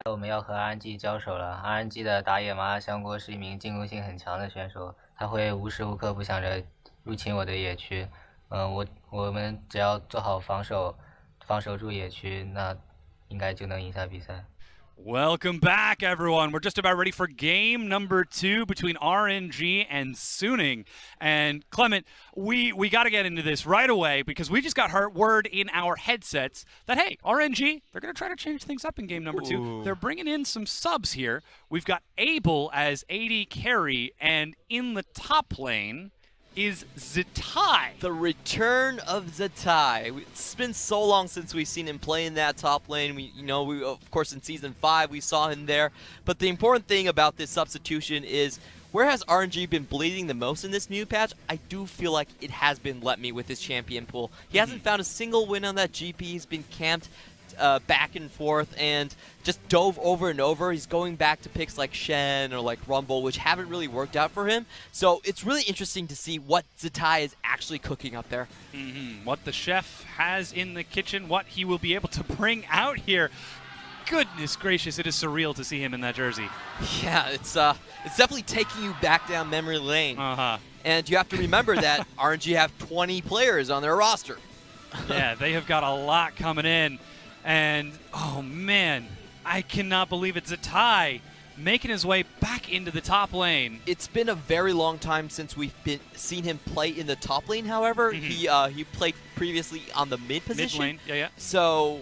我们要和 RNG 交手了。RNG 的打野麻辣香锅是一名进攻性很强的选手，他会无时无刻不想着入侵我的野区。我们只要做好防守，防守住野区，那应该就能赢下比赛。Welcome back, everyone. We're just about ready for game number 2 between RNG and Suning. And Clement, we got to get into this right away because we just got word in our headsets that, hey, RNG, they're going to try to change things up in game number 2. Ooh. They're bringing in some subs here. We've got Abel as AD carry, and in the top lane is Zatai. The return of Zatai. It's been so long since we've seen him play in that top lane. We of course in Season 5 we saw him there. But the important thing about this substitution is, where has RNG been bleeding the most in this new patch? I do feel like it has been Let Me with his champion pool. He hasn't found a single win on that GP. He's been camped back and forth and just dove over and over. He's going back to picks like Shen or like Rumble, which haven't really worked out for him. So it's really interesting to see what Zatai is actually cooking up there. What the chef has in the kitchen, what he will be able to bring out here. Goodness gracious, it is surreal to see him in that jersey. Yeah, it's definitely taking you back down memory lane. Uh-huh. And you have to remember that RNG have 20 players on their roster. Yeah, they have got a lot coming in. And, oh man, I cannot believe it's Zatai making his way back into the top lane. It's been a very long time since we've seen him play in the top lane, however. He played previously on the mid position. Mid lane, yeah. So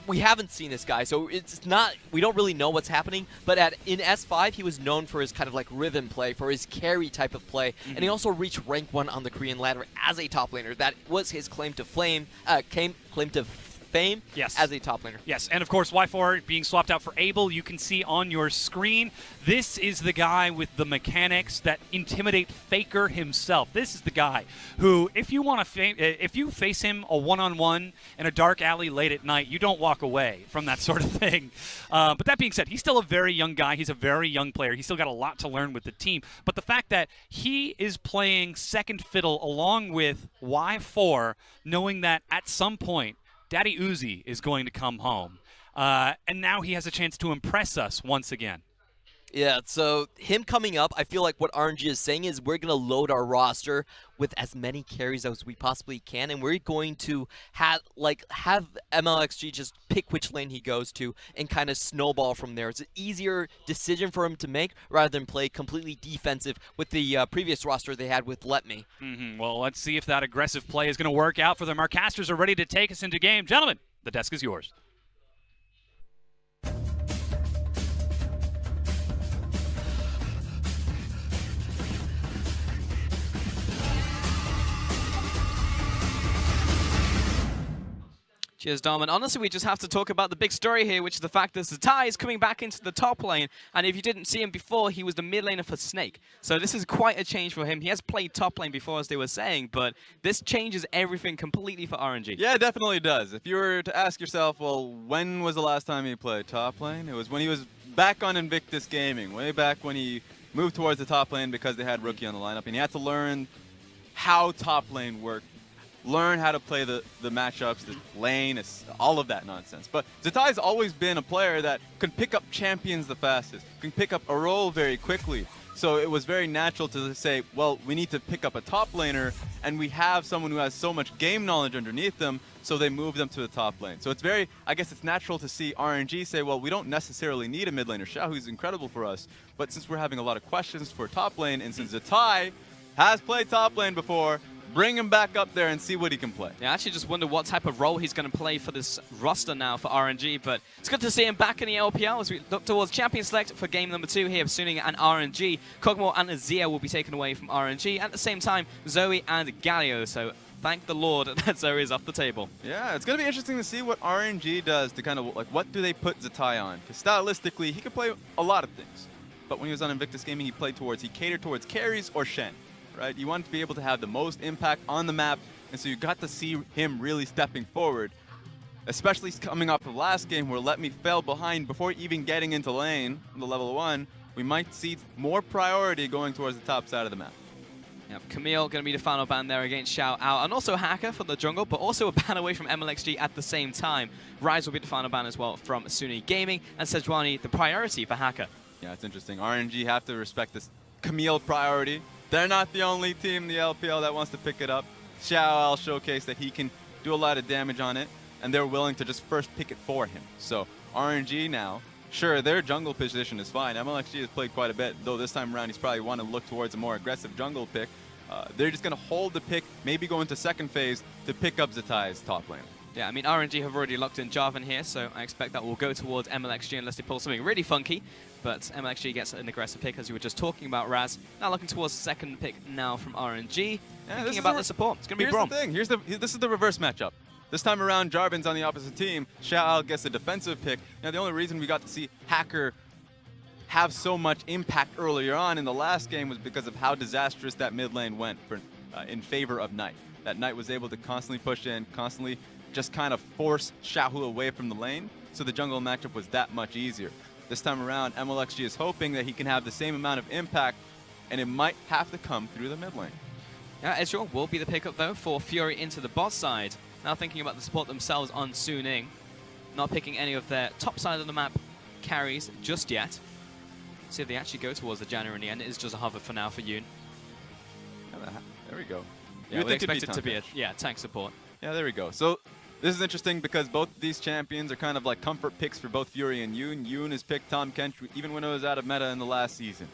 we haven't seen this guy, so it's not, we don't really know what's happening. But in S5, he was known for his kind of like rhythm play, for his carry type of play, and he also reached rank 1 on the Korean ladder as a top laner. That was his claim to fame. Yes. As a top laner. Yes, and of course Y4 being swapped out for Abel, you can see on your screen, this is the guy with the mechanics that intimidate Faker himself. This is the guy who, if you want to, if you face him a one-on-one in a dark alley late at night, you don't walk away from that sort of thing. But that being said, he's still a very young guy. He's a very young player. He's still got a lot to learn with the team. But the fact that he is playing second fiddle along with Y4, knowing that at some point, Daddy Uzi is going to come home. And now he has a chance to impress us once again. Yeah, so him coming up, I feel like what RNG is saying is we're going to load our roster with as many carries as we possibly can, and we're going to have MLXG just pick which lane he goes to and kind of snowball from there. It's an easier decision for him to make rather than play completely defensive with the previous roster they had with Let Me. Well, let's see if that aggressive play is going to work out for them. Our casters are ready to take us into game. Gentlemen, the desk is yours. Cheers, Dom. And honestly, we just have to talk about the big story here, which is the fact that Zatai is coming back into the top lane. And if you didn't see him before, he was the mid laner for Snake. So this is quite a change for him. He has played top lane before, as they were saying, but this changes everything completely for RNG. Yeah, it definitely does. If you were to ask yourself, well, when was the last time he played top lane? It was when he was back on Invictus Gaming, way back when he moved towards the top lane because they had Rookie on the lineup, and he had to learn how top lane worked. Learn how to play the matchups, the lane, all of that nonsense. But Zatai's always been a player that can pick up champions the fastest, can pick up a role very quickly. So it was very natural to say, well, we need to pick up a top laner, and we have someone who has so much game knowledge underneath them, so they move them to the top lane. So it's very, I guess it's natural to see RNG say, well, we don't necessarily need a mid laner. Xiaohu's incredible for us, but since we're having a lot of questions for top lane, and since Zatai has played top lane before, bring him back up there and see what he can play. Yeah, I actually just wonder what type of role he's going to play for this roster now for RNG, but it's good to see him back in the LPL as we look towards Champion Select for game number 2 here, Suning and RNG. Kog'Maw and Azir will be taken away from RNG. At the same time, Zoe and Galio, so thank the Lord that Zoe is off the table. Yeah, it's going to be interesting to see what RNG does to kind of, like, what do they put Zatai on? Because stylistically, he could play a lot of things. But when he was on Invictus Gaming, he catered towards carries or Shen. Right? You want to be able to have the most impact on the map, and so you got to see him really stepping forward, especially coming off the last game where Let Me fell behind before even getting into lane, the level 1. We might see more priority going towards the top side of the map. Yep, Camille going to be the final ban there against Xiao Ao, and also Hacker for the jungle, but also a ban away from MLXG at the same time. Rise will be the final ban as well from Suni Gaming, and Sejuani the priority for Hacker. Yeah, it's interesting. RNG have to respect this Camille priority. They're not the only team in the LPL that wants to pick it up. Xiao Ao showcased that he can do a lot of damage on it, and they're willing to just first pick it for him. So RNG now, sure, their jungle position is fine. MLXG has played quite a bit, though this time around he's probably want to look towards a more aggressive jungle pick. They're just going to hold the pick, maybe go into second phase to pick up Zetai's top lane. Yeah, I mean, RNG have already locked in Jarvan here, so I expect that will go towards MLXG unless they pull something really funky. But MLXG gets an aggressive pick, as you were just talking about, Raz. Now looking towards the second pick now from RNG. Yeah, thinking about the support. It's going to be Here's Braum. the thing. This is the reverse matchup. This time around, Jarvan's on the opposite team. Xiao Ao gets a defensive pick. Now, the only reason we got to see Hacker have so much impact earlier on in the last game was because of how disastrous that mid lane went in favor of Knight. That Knight was able to constantly push in, constantly just kind of force Xiaohu away from the lane, so the jungle matchup was that much easier. This time around, MLXG is hoping that he can have the same amount of impact, and it might have to come through the mid lane. Yeah, Ezreal will be the pickup, though, for Fury into the bot side. Now thinking about the support themselves on Suning, not picking any of their top side of the map carries just yet. See if they actually go towards the Janna in the end. It is just a hover for now for Yoon. There we go. Yeah, we expect it to be a tank support. Yeah, there we go. So this is interesting because both these champions are kind of like comfort picks for both Fury and Yoon. Yoon has picked Tahm Kench even when it was out of meta in the last season.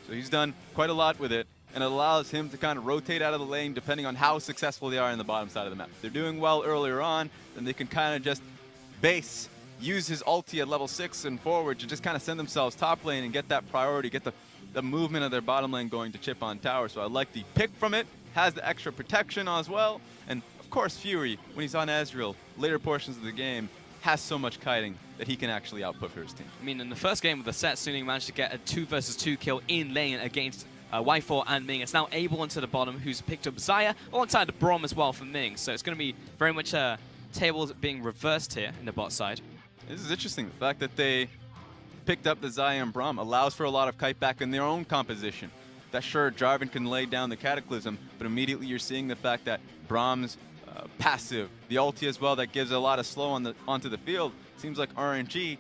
So he's done quite a lot with it, and it allows him to kind of rotate out of the lane depending on how successful they are in the bottom side of the map. If they're doing well earlier on, then they can kind of just use his ulti at level 6 and forward to just kind of send themselves top lane and get that priority, get the movement of their bottom lane going to chip on tower. So I like the pick from it, has the extra protection as well, and of course Fury, when he's on Ezreal, later portions of the game, has so much kiting that he can actually output for his team. I mean, in the first game of the set, Suning managed to get a 2 versus 2 kill in lane against Y4 and Ming. It's now Abel into the bottom, who's picked up Xayah, alongside the Braum as well for Ming. So it's going to be very much tables being reversed here in the bot side. This is interesting. The fact that they picked up the Xayah and Braum allows for a lot of kite back in their own composition. That sure, Jarvan can lay down the Cataclysm, but immediately you're seeing the fact that Braum's passive, the ulti as well, that gives a lot of slow onto the field. Seems like RNG,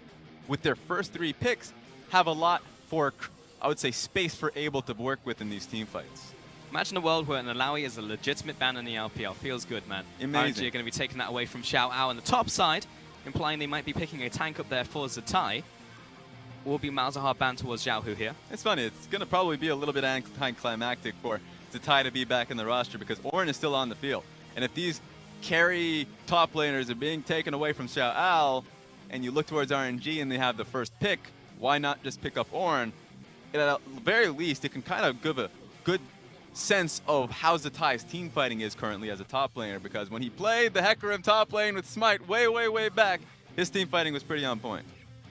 with their first 3 picks, have a lot for, I would say, space for Abel to work with in these team fights. Imagine a world where an Alawi is a legitimate ban in the LPL. Feels good, man. Amazing. RNG are going to be taking that away from Xiao Ao on the top side, implying they might be picking a tank up there for Zetai. Will be Malzahar banned towards Xiaohu here. It's funny. It's going to probably be a little bit anticlimactic for Zetai to be back in the roster because Ornn is still on the field. And if these carry top laners are being taken away from Xiao Ao, and you look towards RNG and they have the first pick, why not just pick up Ornn? And at the very least, it can kind of give a good sense of how Zetai's team fighting is currently as a top laner, because when he played the Hecarim top lane with Smite way back, his team fighting was pretty on point.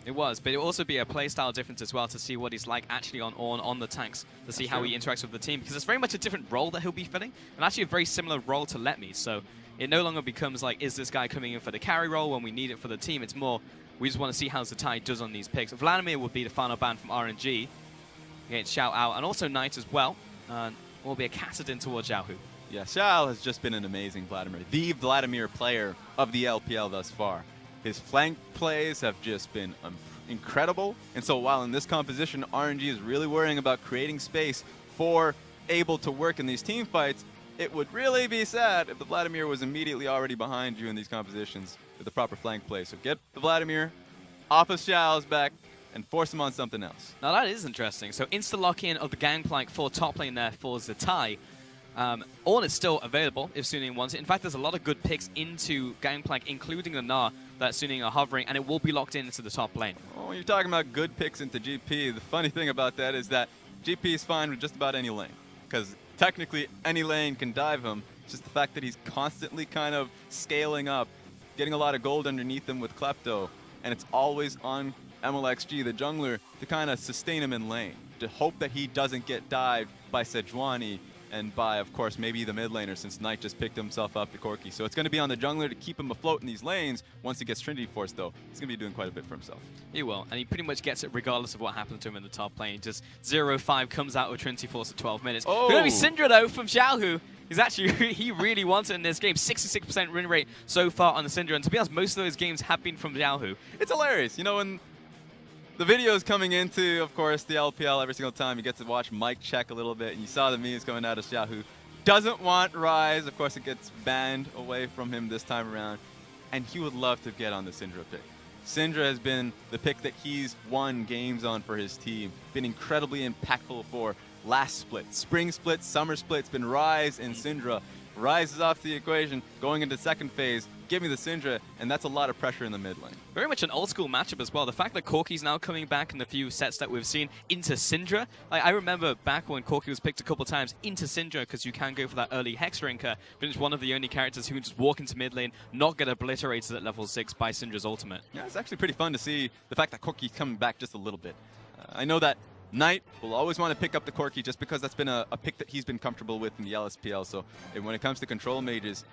It was, but it will also be a playstyle difference as well to see what he's like actually on Ornn, on the tanks, to see how he interacts with the team, because it's very much a different role that he'll be filling, and actually a very similar role to Let Me, so it no longer becomes like, is this guy coming in for the carry role when we need it for the team? It's more, we just want to see how Zetai does on these picks. Vladimir will be the final ban from RNG against Xiao Ao, and also Knight as well, and will be a Kassadin towards Xiaohu. Yeah, Xiao has just been an amazing Vladimir, the Vladimir player of the LPL thus far. His flank plays have just been incredible, and so while in this composition, RNG is really worrying about creating space for Abel to work in these team fights, it would really be sad if the Vladimir was immediately already behind you in these compositions with the proper flank play. So get the Vladimir off of Xiao's back and force him on something else. Now that is interesting. So insta-lock-in of the gangplank for top lane there for Zetai. Ornn is still available if Suning wants it. In fact, there's a lot of good picks into gangplank, including the Gnar that Suning are hovering, and it will be locked in into the top lane. Well, when you're talking about good picks into GP, the funny thing about that is that GP is fine with just about any lane, because technically any lane can dive him. It's just the fact that he's constantly kind of scaling up, getting a lot of gold underneath him with Klepto, and it's always on MLXG, the jungler, to kind of sustain him in lane, to hope that he doesn't get dived by Sejuani and by, of course, maybe the mid laner, since Knight just picked himself up the Corki. So it's going to be on the jungler to keep him afloat in these lanes. Once he gets Trinity Force, though, he's going to be doing quite a bit for himself. He will, and he pretty much gets it regardless of what happens to him in the top lane. Just 0-5 comes out with Trinity Force at 12 minutes. Oh! Going to be Syndra, though, from Xiaohu. He's actually, he really wants it in this game. 66% win rate so far on the Syndra, and to be honest, most of those games have been from Xiaohu. It's hilarious. You know, when the videos coming into, of course, the LPL every single time, you get to watch Mike check a little bit, and you saw the memes coming out of Xiaohu. Doesn't want Rise. Of course, it gets banned away from him this time around, and he would love to get on the Syndra pick. Syndra has been the pick that he's won games on for his team, been incredibly impactful for last split, spring split, summer split. It's been Rise and Syndra. Rise is off the equation, going into second phase. Give me the Syndra, and that's a lot of pressure in the mid lane. Very much an old school matchup as well. The fact that Corki's now coming back in the few sets that we've seen into Syndra. Like, I remember back when Corki was picked a couple times into Syndra because you can go for that early Hex Drinker, but it's one of the only characters who can just walk into mid lane, not get obliterated at level 6 by Syndra's ultimate. Yeah, it's actually pretty fun to see the fact that Corki's coming back just a little bit. I know that Knight will always want to pick up the Corki just because that's been a pick that he's been comfortable with in the LSPL. So when it comes to control mages,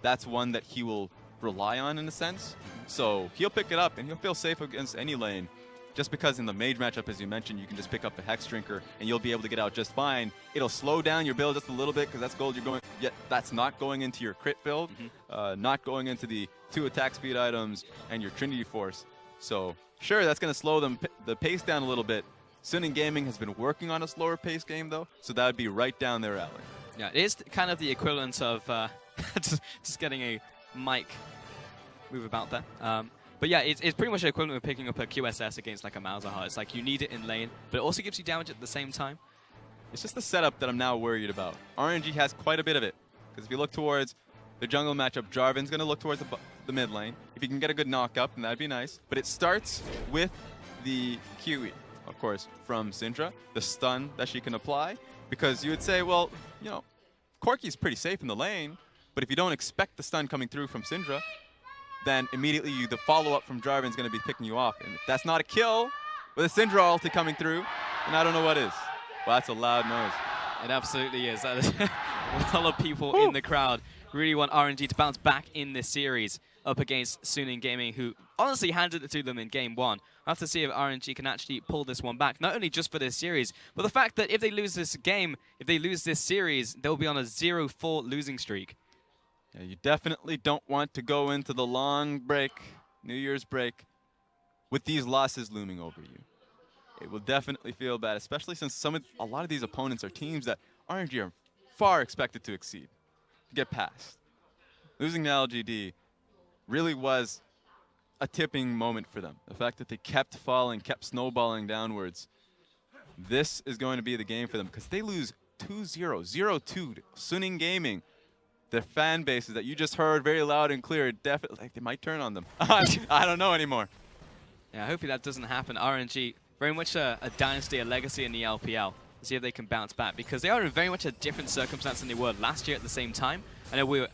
that's one that he will rely on in a sense. So he'll pick it up and he'll feel safe against any lane. Just because in the mage matchup, as you mentioned, you can just pick up the Hex Drinker and you'll be able to get out just fine. It'll slow down your build just a little bit because that's gold you're going, yet that's not going into your crit build, not going into the 2 attack speed items and your Trinity Force. So sure, that's going to slow the pace down a little bit. Suning Gaming has been working on a slower pace game though, so that would be right down their alley. Yeah, it is kind of the equivalent of just getting a mic move about there. But yeah, it's pretty much the equivalent of picking up a QSS against like a Malzahar. It's like you need it in lane, but it also gives you damage at the same time. It's just the setup that I'm now worried about. RNG has quite a bit of it, because if you look towards the jungle matchup, Jarvan's going to look towards the mid lane. If you can get a good knock-up, then that'd be nice. But it starts with the QE, of course, from Syndra, the stun that she can apply, because you would say, well, you know, Corki's pretty safe in the lane, but if you don't expect the stun coming through from Syndra, then immediately the follow-up from Jarvan's going to be picking you off. And if that's not a kill, with a Syndra ulti coming through, then I don't know what is. Well, that's a loud noise. It absolutely is. That is a lot of people in the crowd really want RNG to bounce back in this series up against Suning Gaming, who honestly handed it to them in game 1. I'll have to see if RNG can actually pull this one back, not only just for this series, but the fact that if they lose this game, if they lose this series, they'll be on a 0-4 losing streak. Yeah, you definitely don't want to go into the long break, New Year's break, with these losses looming over you. It will definitely feel bad, especially since a lot of these opponents are teams that RNG are far expected to exceed, to get past. Losing to LGD really was a tipping moment for them. The fact that they kept falling, kept snowballing downwards. This is going to be the game for them, because they lose 2-0, 0-2 to Suning Gaming. Their fan bases that you just heard very loud and clear, definitely, like, they might turn on them. I don't know anymore. Yeah, hopefully that doesn't happen. RNG, very much a dynasty, a legacy in the LPL. See if they can bounce back, because they are in very much a different circumstance than they were last year at the same time. I know we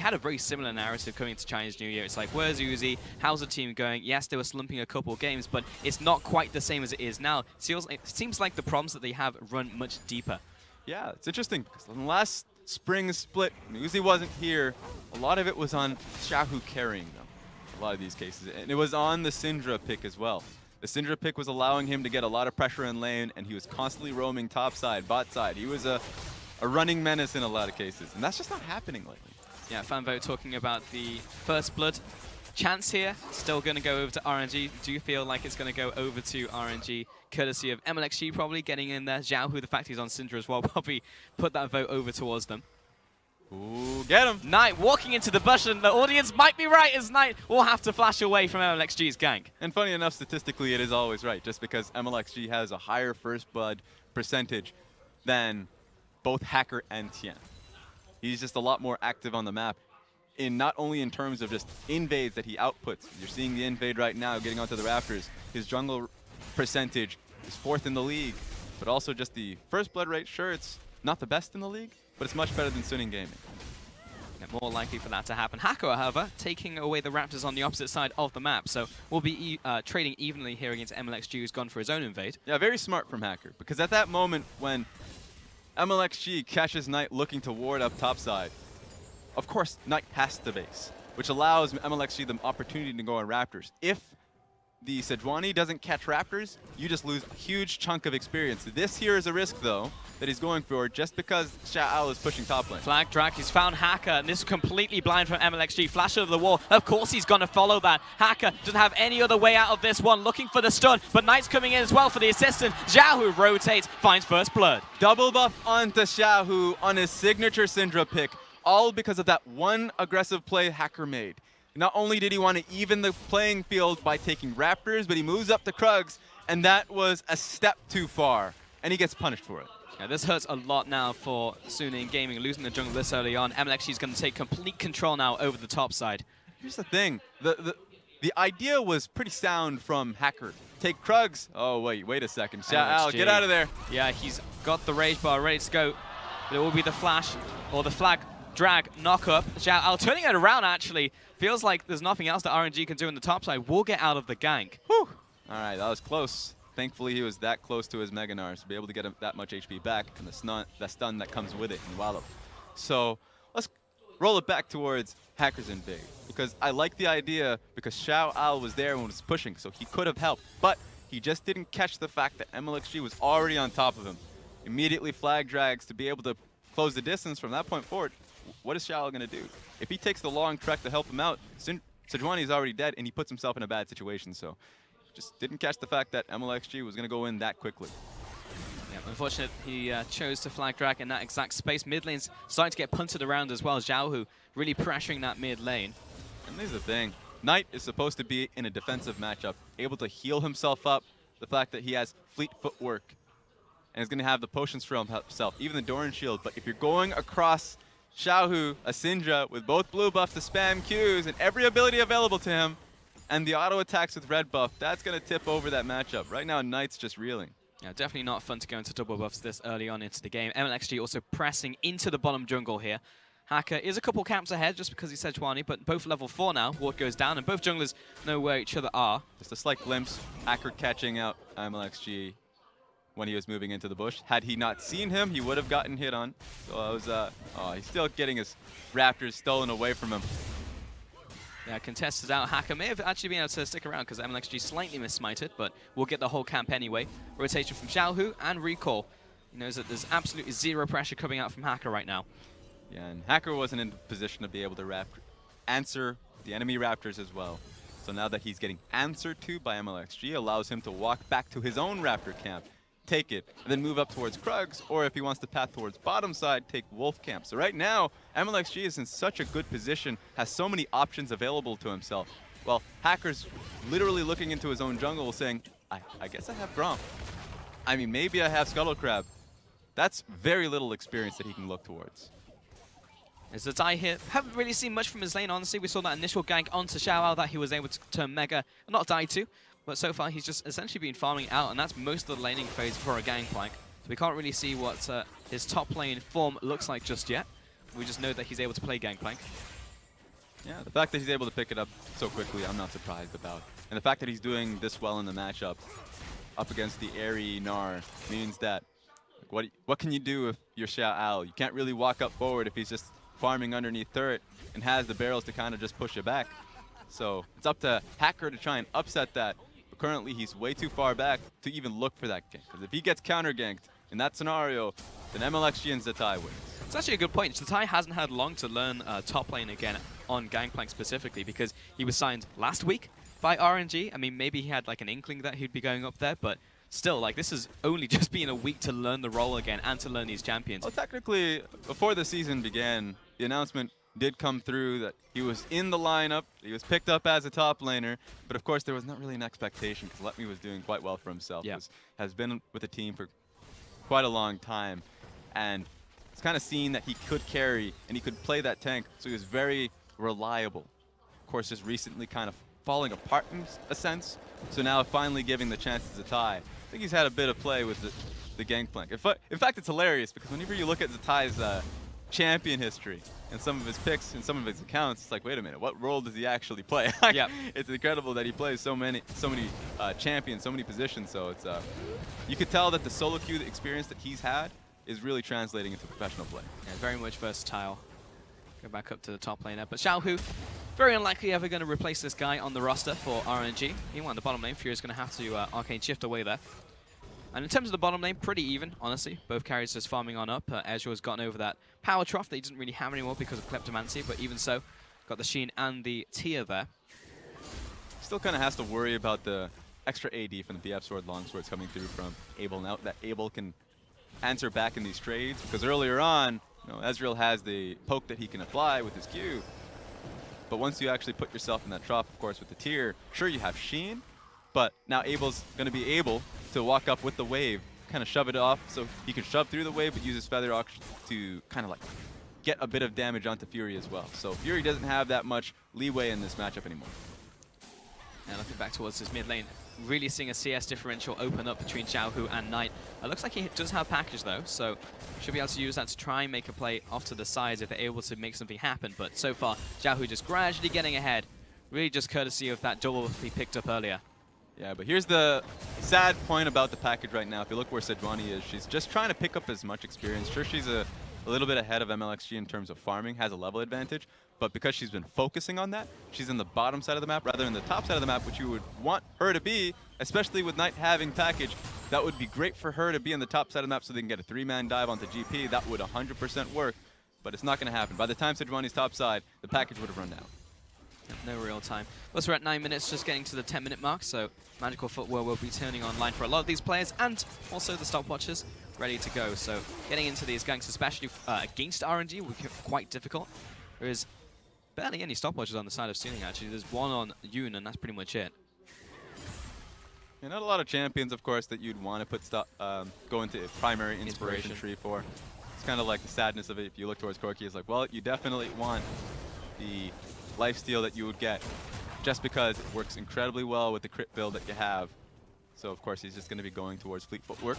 had a very similar narrative coming into Chinese New Year. It's like, where's Uzi? How's the team going? Yes, they were slumping a couple games, but it's not quite the same as it is now. It seems like the problems that they have run much deeper. Yeah, it's interesting, because in the last spring split, when Uzi wasn't here, a lot of it was on Xiaohu carrying them, a lot of these cases. And it was on the Syndra pick as well. The Syndra pick was allowing him to get a lot of pressure in lane, and he was constantly roaming top side, bot side. He was a running menace in a lot of cases, and that's just not happening lately. Yeah, Fanvote talking about the first blood chance here. Still going to go over to RNG. Do you feel like it's going to go over to RNG, courtesy of MLXG probably getting in there? Xiaohu, the fact he's on Syndra as well, probably put that vote over towards them. Ooh, get him! Knight walking into the bush, and the audience might be right as Knight will have to flash away from MLXG's gank. And funny enough, statistically, it is always right, just because MLXG has a higher first blood percentage than both Hacker and Tian. He's just a lot more active on the map, not only in terms of just invades that he outputs. You're seeing the invade right now getting onto the rafters. His jungle percentage is 4th in the league, but also just the first blood rate. Sure, it's not the best in the league, but it's much better than Suning Gaming. Yeah, more likely for that to happen. Hacker, however, taking away the Raptors on the opposite side of the map, so we'll be trading evenly here against MLXG, who's gone for his own invade. Yeah, very smart from Hacker, because at that moment when MLXG catches Knight looking to ward up topside. Of course, Knight has to base, which allows MLXG the opportunity to go on Raptors. If the Sejuani doesn't catch Raptors, you just lose a huge chunk of experience. This here is a risk, though, that he's going for just because Xiao is pushing top lane. Flag drag, he's found Hacker, and this is completely blind from MLXG. Flash over the wall. Of course he's going to follow that. Hacker doesn't have any other way out of this one, looking for the stun, but Knight's coming in as well for the assistant. Xiao, who rotates, finds first blood. Double buff onto Xiao on his signature Syndra pick, all because of that one aggressive play Hacker made. Not only did he want to even the playing field by taking Raptors, but he moves up to Krugs, and that was a step too far, and he gets punished for it. Yeah, this hurts a lot now for Suning Gaming, losing the jungle this early on. MLXG is going to take complete control now over the top side. Here's the thing. The idea was pretty sound from Hacker. Take Krugs. Oh, wait a second. Xiao, get out of there. Yeah, he's got the rage bar ready to go. There will be the flash or the flag drag knock up. Xiao turning it around, actually. Feels like there's nothing else that RNG can do in the top side. We'll get out of the gank. Whew. All right, that was close. Thankfully, he was that close to his Mega Nars to be able to get him that much HP back and the stun that comes with it in Wallop. So let's roll it back towards Hackers Invade, because I like the idea because Xiao Al was there and was pushing, so he could have helped, but he just didn't catch the fact that MLXG was already on top of him. Immediately flag drags to be able to close the distance from that point forward. What is Xiao going to do? If he takes the long trek to help him out, Sejuani is already dead, and he puts himself in a bad situation. So just didn't catch the fact that MLXG was going to go in that quickly. Yeah, unfortunately, he chose to flag drag in that exact space. Mid lane's starting to get punted around as well. Xiaohu really pressuring that mid lane. And there's the thing. Knight is supposed to be in a defensive matchup, able to heal himself up. The fact that he has fleet footwork and is going to have the potions for himself, even the Doran shield. But if you're going across Xiaohu, a Syndra with both blue buffs to spam Qs and every ability available to him, and the auto attacks with red buff, that's going to tip over that matchup. Right now, Knight's just reeling. Yeah, definitely not fun to go into double buffs this early on into the game. MLXG also pressing into the bottom jungle here. Hacker is a couple camps ahead just because he's Sejuani, but both level 4 now. Ward goes down, and both junglers know where each other are. Just a slight glimpse, Hacker catching out MLXG when he was moving into the bush. Had he not seen him, he would have gotten hit on. So it was, oh, he's still getting his Raptors stolen away from him. Yeah, contested out. Hacker may have actually been able to stick around because MLXG slightly missmited, but we'll get the whole camp anyway. Rotation from Xiaohu and recall. He knows that there's absolutely zero pressure coming out from Hacker right now. Yeah, and Hacker wasn't in position to be able to answer the enemy Raptors as well. So now that he's getting answered to by MLXG, allows him to walk back to his own Raptor camp, take it, and then move up towards Krugs, or if he wants to path towards bottom side, take Wolf camp. So right now, MLXG is in such a good position, has so many options available to himself. Well, Hacker's literally looking into his own jungle saying, I guess I have Gromp. I mean, maybe I have Scuttle Crab. That's very little experience that he can look towards. As the tie here, haven't really seen much from his lane, honestly. We saw that initial gank onto Xiao that he was able to turn Mega, not die to, but so far he's just essentially been farming out, and that's most of the laning phase for a Gangplank. So we can't really see what his top lane form looks like just yet. We just know that he's able to play Gangplank. Yeah, the fact that he's able to pick it up so quickly, I'm not surprised about. And the fact that he's doing this well in the matchup up against the airy Gnar means that what can you do if you're Xiao Al? You can't really walk up forward if he's just farming underneath turret and has the barrels to kind of just push it back. So it's up to Hacker to try and upset that. But currently he's way too far back to even look for that gank. Because if he gets counter ganked in that scenario, then MLXG and Zatai wins. It's actually a good point. Zatai hasn't had long to learn top lane again on Gangplank specifically because he was signed last week by RNG. I mean, maybe he had like an inkling that he'd be going up there, but still, like, this has only just been a week to learn the role again and to learn these champions. Well, technically, before the season began, the announcement did come through that he was in the lineup, he was picked up as a top laner, but of course there was not really an expectation because Let Me was doing quite well for himself. Yeah. Has been with the team for quite a long time, and it's kind of seen that he could carry and he could play that tank, so he was very reliable. Of course, just recently kind of falling apart in a sense, so now finally giving the chance to Zatai. I think he's had a bit of play with the Gangplank. In fact, it's hilarious because whenever you look at Zatai's champion history and some of his picks and some of his accounts, it's like, wait a minute, what role does he actually play? Yeah. It's incredible that he plays so many champions, so many positions. So it's you could tell that the solo queue experience that he's had is really translating into professional play. Yeah, very much versatile. Go back up to the top laner. But Xiaohu, very unlikely ever going to replace this guy on the roster for RNG. Meanwhile, in the bottom lane, Fury's going to have to arcane shift away there. And in terms of the bottom lane, pretty even, honestly. Both carries just farming on up. Ezreal's gotten over that power trough that he doesn't really have anymore because of Kleptomancy, but even so, got the Sheen and the Tia there. Still kind of has to worry about the extra AD from the BF Sword Longswords coming through from Abel. Now that Abel can answer back in these trades, because earlier on, Ezreal has the poke that he can apply with his Q. But once you actually put yourself in that trough, of course, with the tier, sure, you have Sheen, but now Abel's going to be able to walk up with the wave, kind of shove it off, so he can shove through the wave, but use his Feather Auction to kind of like get a bit of damage onto Fury as well. So Fury doesn't have that much leeway in this matchup anymore. And looking back towards his mid lane, really seeing a CS differential open up between Xiaohu and Knight. It looks like he does have package though, so should be able to use that to try and make a play off to the sides if they're able to make something happen. But so far, Xiaohu just gradually getting ahead, really just courtesy of that double he picked up earlier. Yeah, but here's the sad point about the package right now. If you look where Sejuani is, she's just trying to pick up as much experience. Sure, she's a little bit ahead of MLXG in terms of farming, has a level advantage, but because she's been focusing on that, she's in the bottom side of the map rather than the top side of the map, which you would want her to be, especially with Knight having package. That would be great for her to be in the top side of the map so they can get a 3-man dive onto GP. That would 100% work, but it's not going to happen. By the time Sejuani's top side, the package would have run down. No real time. Plus, we're at 9 minutes, just getting to the 10-minute mark, so Magical Footwear will be turning online for a lot of these players, and also the stopwatchers ready to go. So getting into these ganks, especially against RNG, will be quite difficult. There is barely any stopwatchers on the side of Suning, actually. There's one on Yoon, and that's pretty much it. Yeah, not a lot of champions, of course, that you'd want to put go into a primary inspiration tree for. It's kind of like the sadness of it. If you look towards Corki, it's like, well, you definitely want the lifesteal that you would get just because it works incredibly well with the crit build that you have. So, of course, he's just going to be going towards fleet footwork.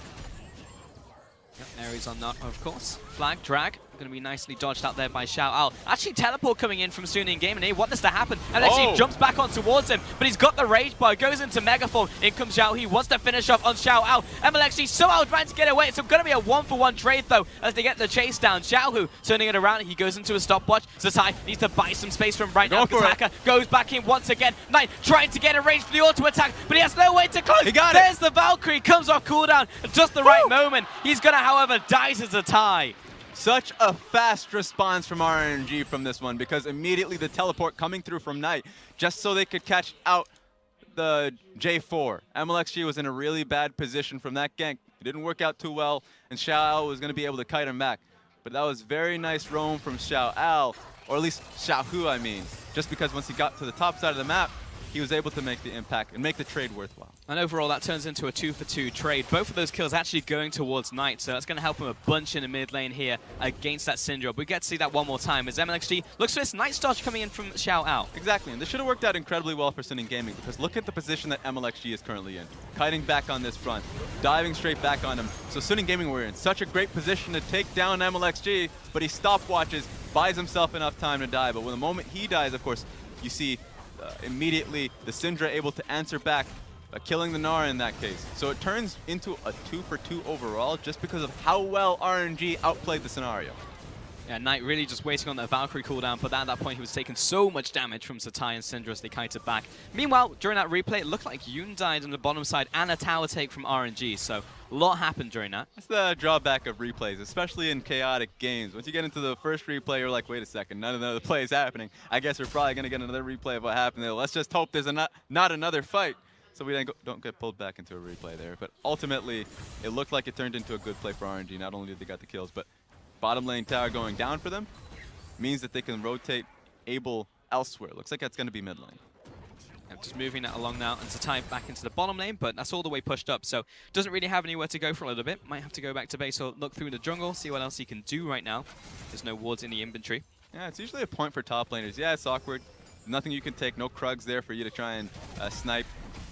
Yep, Ares on that, of course. Flag, drag, going to be nicely dodged out there by Xiao Al. Actually, teleport coming in from Suning game, and he wants this to happen. And actually jumps back on towards him, but he's got the rage bar, goes into Megaphone. In comes Xiao, he wants to finish off on Xiao Al. MLXG somehow trying to get away. It's going to be a 1-for-1 trade, though, as they get the chase down. Xiaohu turning it around, he goes into a stopwatch. Zatai needs to buy some space from right now. Attacker goes back in once again. Knight trying to get a range for the auto attack, but he has no way to close. He got There's the Valkyrie, comes off cooldown at just the right moment. He's going to, however, dies as a tie. Such a fast response from RNG from this one, because immediately the teleport coming through from Knight just so they could catch out the J4. MLXG was in a really bad position from that gank. It didn't work out too well, and Xiao Al was going to be able to kite him back. But that was very nice roam from Xiao Al, or at least Xiaohu, I mean, just because once he got to the top side of the map, he was able to make the impact and make the trade worthwhile. And overall, that turns into a 2-for-2 trade. Both of those kills actually going towards Knight, so that's going to help him a bunch in the mid lane here against that Syndra. We get to see that one more time as MLXG looks for this Knight dodge coming in from Xiao Al. Exactly, and this should have worked out incredibly well for Suning Gaming, because look at the position that MLXG is currently in. Kiting back on this front, diving straight back on him. So Suning Gaming were in such a great position to take down MLXG, but he stopwatches, buys himself enough time to die. But when the moment he dies, of course, you see immediately the Syndra able to answer back, killing the Nara in that case. So it turns into a 2-for-2 overall just because of how well RNG outplayed the scenario. Yeah, Knight really just waiting on that Valkyrie cooldown, but at that point he was taking so much damage from Zatai and Syndra as they kited back. Meanwhile, during that replay, it looked like Yoon died on the bottom side and a tower take from RNG, so a lot happened during that. That's the drawback of replays, especially in chaotic games. Once you get into the first replay, you're like, wait a second, none of the other plays happening. I guess we're probably going to get another replay of what happened there. Let's just hope there's not another fight, so we don't get pulled back into a replay there. But ultimately, it looked like it turned into a good play for RNG. Not only did they get the kills, but bottom lane tower going down for them means that they can rotate Abel elsewhere. Looks like that's going to be mid lane. Just moving that along now, and Zatai back into the bottom lane, but that's all the way pushed up, so doesn't really have anywhere to go for a little bit. Might have to go back to base or look through the jungle, see what else he can do right now. There's no wards in the inventory. Yeah, it's usually a point for top laners. Yeah, it's awkward. Nothing you can take, no Krugs there for you to try and snipe,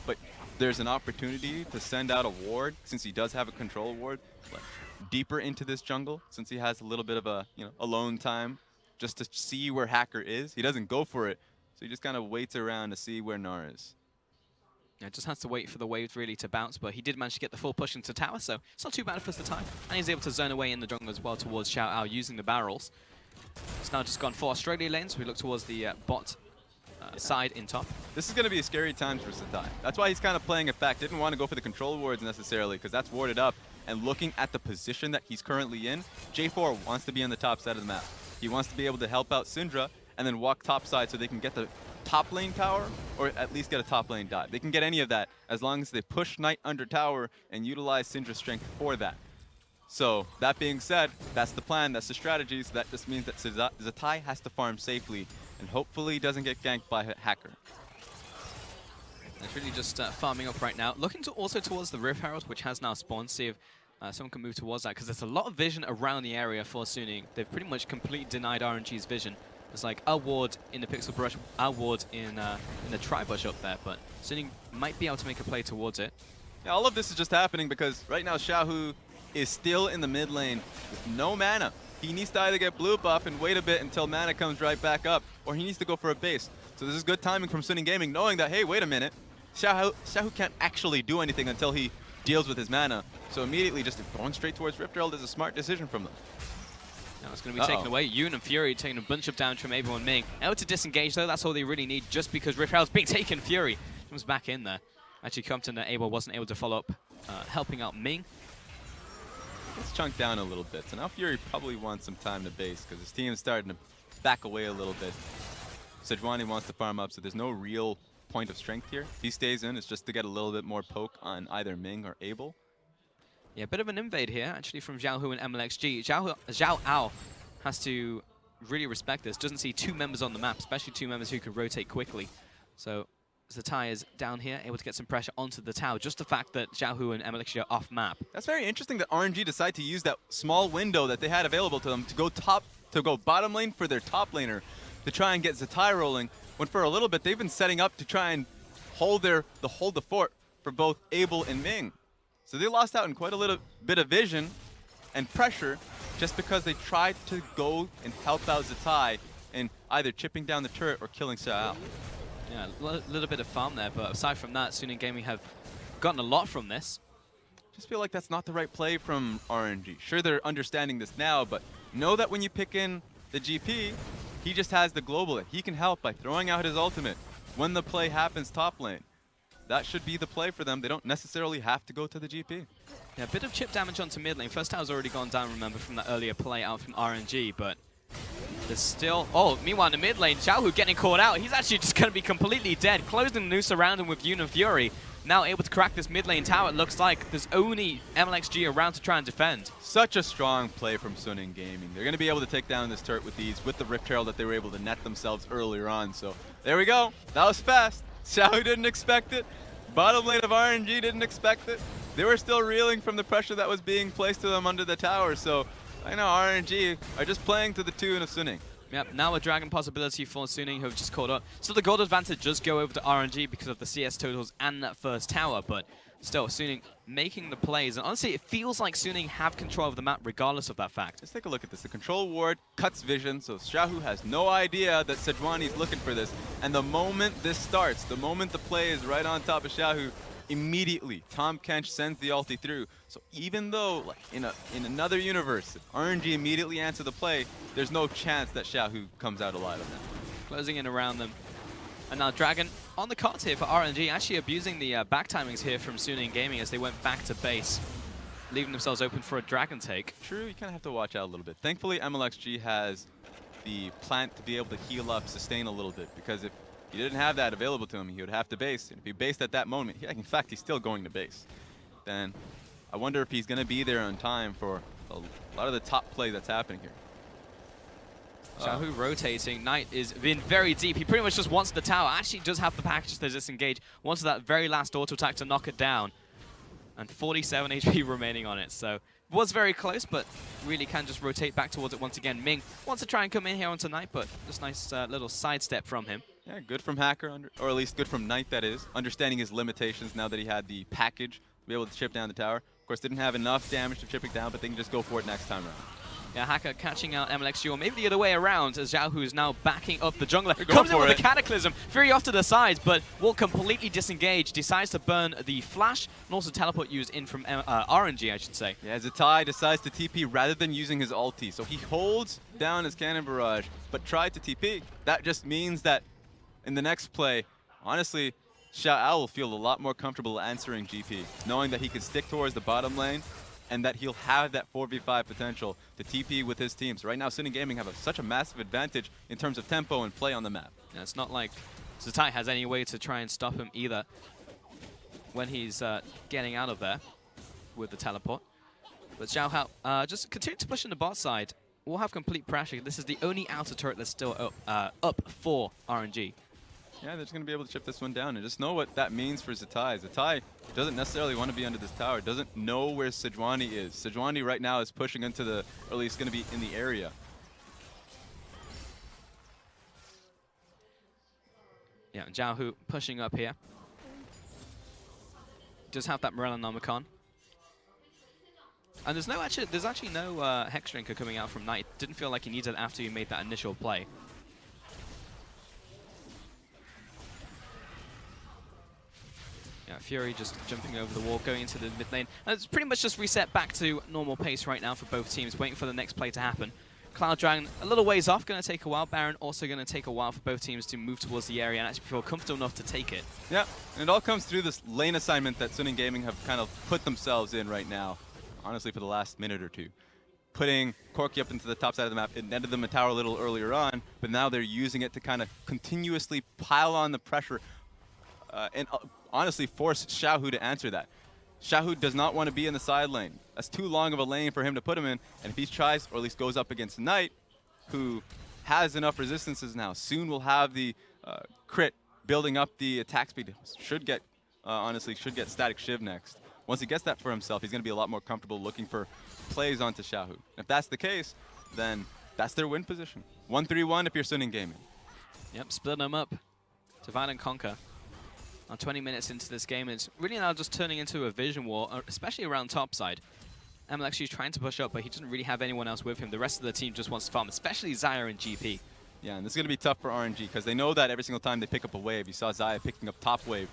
but there's an opportunity to send out a ward, since he does have a control ward, like, deeper into this jungle, since he has a little bit of a alone time just to see where Hacker is. He doesn't go for it, so he just kind of waits around to see where Nara is. Yeah, just has to wait for the waves really to bounce, but he did manage to get the full push into tower, so it's not too bad for the time. And he's able to zone away in the jungle as well towards Xiao Ao using the barrels. It's now just gone for Australia lanes. We look towards the bot side in top. This is going to be a scary time for Satai. That's why he's kind of playing it back. Didn't want to go for the control wards necessarily, because that's warded up. And looking at the position that he's currently in, J4 wants to be on the top side of the map. He wants to be able to help out Syndra and then walk top side so they can get the top lane tower, or at least get a top lane dive. They can get any of that as long as they push Knight under tower and utilize Syndra's strength for that. So that being said, that's the plan, that's the strategy. So that just means that Zatai has to farm safely and hopefully doesn't get ganked by a hacker. It's really just farming up right now. Looking to also towards the Rift Herald, which has now spawned. See if someone can move towards that, because there's a lot of vision around the area for Suning. They've pretty much completely denied RNG's vision. There's like a ward in the Pixel Brush, a ward in the Tri-Bush up there, but Suning might be able to make a play towards it. Yeah, all of this is just happening because right now Xiaohu is still in the mid lane with no mana. He needs to either get blue buff and wait a bit until mana comes right back up, or he needs to go for a base. So this is good timing from Suning Gaming, knowing that, hey, wait a minute, Xiaohu can't actually do anything until he deals with his mana. So immediately just going straight towards Rift Herald is a smart decision from them. Now it's going to be taken away. Yoon and Fury taking a bunch of damage from Abel and Ming. Able to disengage though, that's all they really need, just because Rift Herald's being taken. Fury comes back in there. Actually, Compton and Abel wasn't able to follow up, helping out Ming. It's chunked down a little bit. So now Fury probably wants some time to base because his team's starting to back away a little bit. Sejuani wants to farm up, so there's no real point of strength here. If he stays in, it's just to get a little bit more poke on either Ming or Abel. Yeah, a bit of an invade here, actually, from Xiaohu and MLXG. Xiao Ao has to really respect this. Doesn't see two members on the map, especially two members who can rotate quickly. So Zatai is down here, able to get some pressure onto the tower. Just the fact that Xiaohu and MLXG are off map. That's very interesting that RNG decide to use that small window that they had available to them to go bottom lane for their top laner to try and get Zatai rolling, when for a little bit they've been setting up to try and hold the fort for both Abel and Ming. So they lost out in quite a little bit of vision and pressure just because they tried to go and help out Zatai in either chipping down the turret or killing Xiao. Yeah, a little bit of farm there, but aside from that, Suning Gaming have gotten a lot from this. Just feel like that's not the right play from RNG. Sure, they're understanding this now, but know that when you pick in the GP, he just has the global hit. He can help by throwing out his ultimate when the play happens top lane. That should be the play for them. They don't necessarily have to go to the GP. Yeah, a bit of chip damage onto mid lane. First tower's already gone down, remember, from that earlier play out from RNG, but there's still... Oh, meanwhile in the mid lane, Xiaohu getting caught out. He's actually just going to be completely dead. Closing the noose around him with Yoon and Fury. Now able to crack this mid lane tower. It looks like there's only MLXG around to try and defend. Such a strong play from Suning Gaming. They're going to be able to take down this turret with ease, with the Rift Herald that they were able to net themselves earlier on. So there we go. That was fast. Xiaohu didn't expect it. Bottom lane of RNG didn't expect it. They were still reeling from the pressure that was being placed to them under the tower. So I know RNG are just playing to the tune of Suning. Yep, now a dragon possibility for Suning, who have just caught up. So the gold advantage does go over to RNG because of the CS totals and that first tower, but still, Suning making the plays. And honestly, it feels like Suning have control of the map regardless of that fact. Let's take a look at this. The control ward cuts vision, so Xiaohu has no idea that Sejuani's looking for this. And the moment this starts, the moment the play is right on top of Xiaohu, immediately Tahm Kench sends the ulti through. So even though, like in another universe, if RNG immediately answer the play, there's no chance that Xiaohu comes out alive of that. Closing in around them. And now Dragon on the cards here for RNG, actually abusing the back timings here from Suning Gaming as they went back to base, leaving themselves open for a Dragon take. True, you kind of have to watch out a little bit. Thankfully, MLXG has the plant to be able to heal up, sustain a little bit, because if he didn't have that available to him, he would have to base. And if he based at that moment, in fact, he's still going to base. Then I wonder if he's going to be there on time for a lot of the top play that's happening here. Xiaohu rotating. Knight is in very deep. He pretty much just wants the tower. Actually does have the package to disengage. Wants that very last auto attack to knock it down. And 47 HP remaining on it. So was very close, but really can just rotate back towards it once again. Ming wants to try and come in here onto Knight, but just nice little sidestep from him. Yeah, good from Hacker, or at least good from Knight, that is. Understanding his limitations now that he had the package to be able to chip down the tower. Of course, didn't have enough damage to chip it down, but they can just go for it next time around. Yeah, Hacker catching out MLXG, or maybe the other way around, as Zhao, who's now backing up the jungler, Going comes in for with it. a Cataclysm. Fury off to the sides, but will completely disengage, decides to burn the flash, and also teleport used in from RNG, I should say. Yeah, Zatai decides to TP rather than using his ulti. So he holds down his cannon barrage, but tried to TP. That just means that in the next play, honestly, Xiao will feel a lot more comfortable answering GP, knowing that he can stick towards the bottom lane and that he'll have that 4v5 potential to TP with his team. So right now, Suning Gaming have such a massive advantage in terms of tempo and play on the map. Yeah, it's not like Zatai has any way to try and stop him either when he's getting out of there with the teleport. But Xiao Hao just continue to push in the bot side. We'll have complete pressure. This is the only outer turret that's still up for RNG. Yeah, they're just going to be able to chip this one down and just know what that means for Zatai. Zatai doesn't necessarily want to be under this tower, doesn't know where Sejuani is. Sejuani right now is pushing into the, or at least going to be in the area. Yeah, Zhao Hu pushing up here. Does have that Morello Nomicon. And there's actually no Hex Drinker coming out from Knight. Didn't feel like he needed it after you made that initial play. Yeah, Fury just jumping over the wall, going into the mid lane. And it's pretty much just reset back to normal pace right now for both teams, waiting for the next play to happen. Cloud Dragon a little ways off, going to take a while. Baron also going to take a while for both teams to move towards the area and actually feel comfortable enough to take it. Yeah, and it all comes through this lane assignment that Suning Gaming have kind of put themselves in right now, honestly, for the last minute or two. Putting Corki up into the top side of the map, it netted them a tower a little earlier on, but now they're using it to kind of continuously pile on the pressure and honestly force Xiaohu to answer that. Xiaohu does not want to be in the side lane. That's too long of a lane for him to put him in, and if he tries, or at least goes up against Knight, who has enough resistances now, soon will have the crit building up the attack speed. Should get, honestly, should get Static Shiv next. Once he gets that for himself, he's going to be a lot more comfortable looking for plays onto Xiaohu. If that's the case, then that's their win position. 1-3-1 if you're Suning Gaming. Yep, split them up. Divide and conquer. On 20 minutes into this game, it's really now just turning into a vision war, especially around top side. MLXG is trying to push up, but he doesn't really have anyone else with him. The rest of the team just wants to farm, especially Xayah and GP. Yeah, and this is going to be tough for RNG because they know that every single time they pick up a wave, you saw Xayah picking up top wave,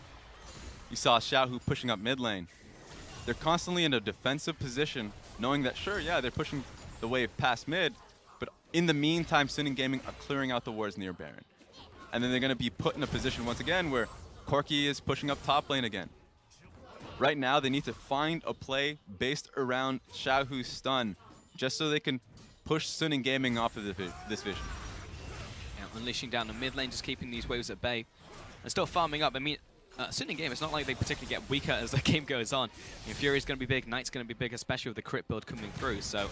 you saw Xiaohu pushing up mid lane. They're constantly in a defensive position, knowing that, sure, yeah, they're pushing the wave past mid, but in the meantime, Suning Gaming are clearing out the wards near Baron. And then they're going to be put in a position once again where Corki is pushing up top lane again. Right now, they need to find a play based around Xiaohu's stun, just so they can push Suning Gaming off of this vision. Yeah, unleashing down the mid lane, just keeping these waves at bay. And still farming up. I mean, Suning Game, it's not like they particularly get weaker as the game goes on. I mean, Fury's going to be big, Knight's going to be big, especially with the crit build coming through. So